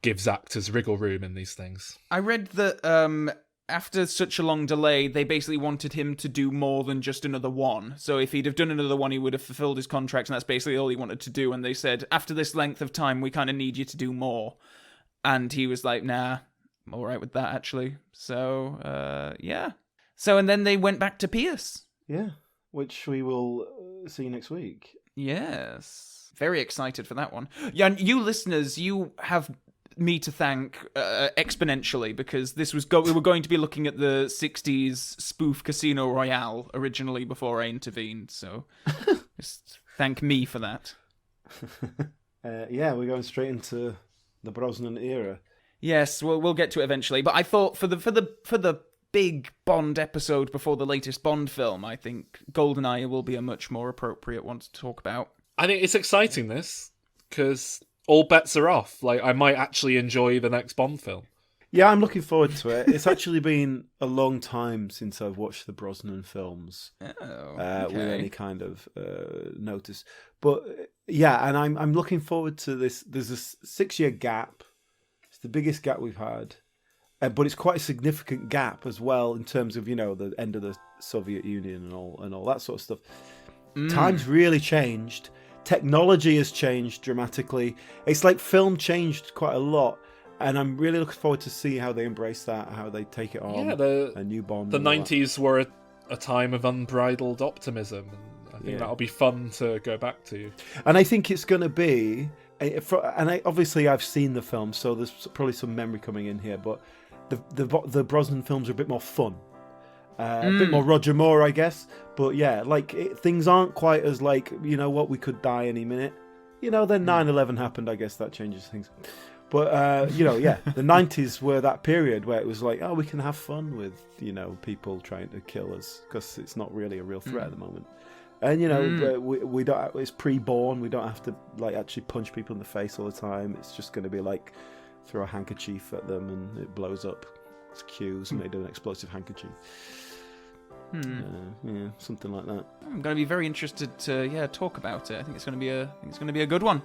gives actors wriggle room in these things. I read that after such a long delay, they basically wanted him to do more than just another one. So if he'd have done another one, he would have fulfilled his contract, and that's basically all he wanted to do. And they said, after this length of time, we kind of need you to do more. And he was like, nah, I'm all right with that, actually. So, yeah. So, and then they went back to Pierce. Yeah, which we will see next week. Yes. Very excited for that one. Yeah, and you listeners, you have me to thank exponentially, because this was we were going to be looking at the 60s spoof Casino Royale originally before I intervened, so just thank me for that. Yeah, we're going straight into the Brosnan era. Yes, we'll get to it eventually, but I thought for the big Bond episode before the latest Bond film, I think GoldenEye will be a much more appropriate one to talk about. I think it's exciting, this, because all bets are off. Like, I might actually enjoy the next Bond film. Yeah, I'm looking forward to it. It's actually been a long time since I've watched the Brosnan films with any kind of notice. But yeah, and I'm looking forward to this. There's a 6-year gap. It's the biggest gap we've had, but it's quite a significant gap as well in terms of, you know, the end of the Soviet Union and all that sort of stuff. Times really changed. Technology has changed dramatically. It's like film changed quite a lot, and I'm really looking forward to see how they embrace that, how they take it on. Yeah, a new Bond. The 90s were a time of unbridled optimism, and I think that'll be fun to go back to. And I think it's going to be, obviously I've seen the film, so there's probably some memory coming in here, but the Brosnan films are a bit more fun. A bit more Roger Moore, I guess. But yeah, like, things aren't quite as like, you know what, we could die any minute. You know, then 9/11 happened, I guess that changes things. But, you know, yeah, the 90s were that period where it was like, oh, we can have fun with, you know, people trying to kill us because it's not really a real threat at the moment. And, you know, we don't, it's pre-born, we don't have to, like, actually punch people in the face all the time. It's just going to be like, throw a handkerchief at them and it blows up. It's Q's made of an explosive handkerchief. Yeah, something like that. I'm going to be very interested to talk about it. I think it's going to be a good one.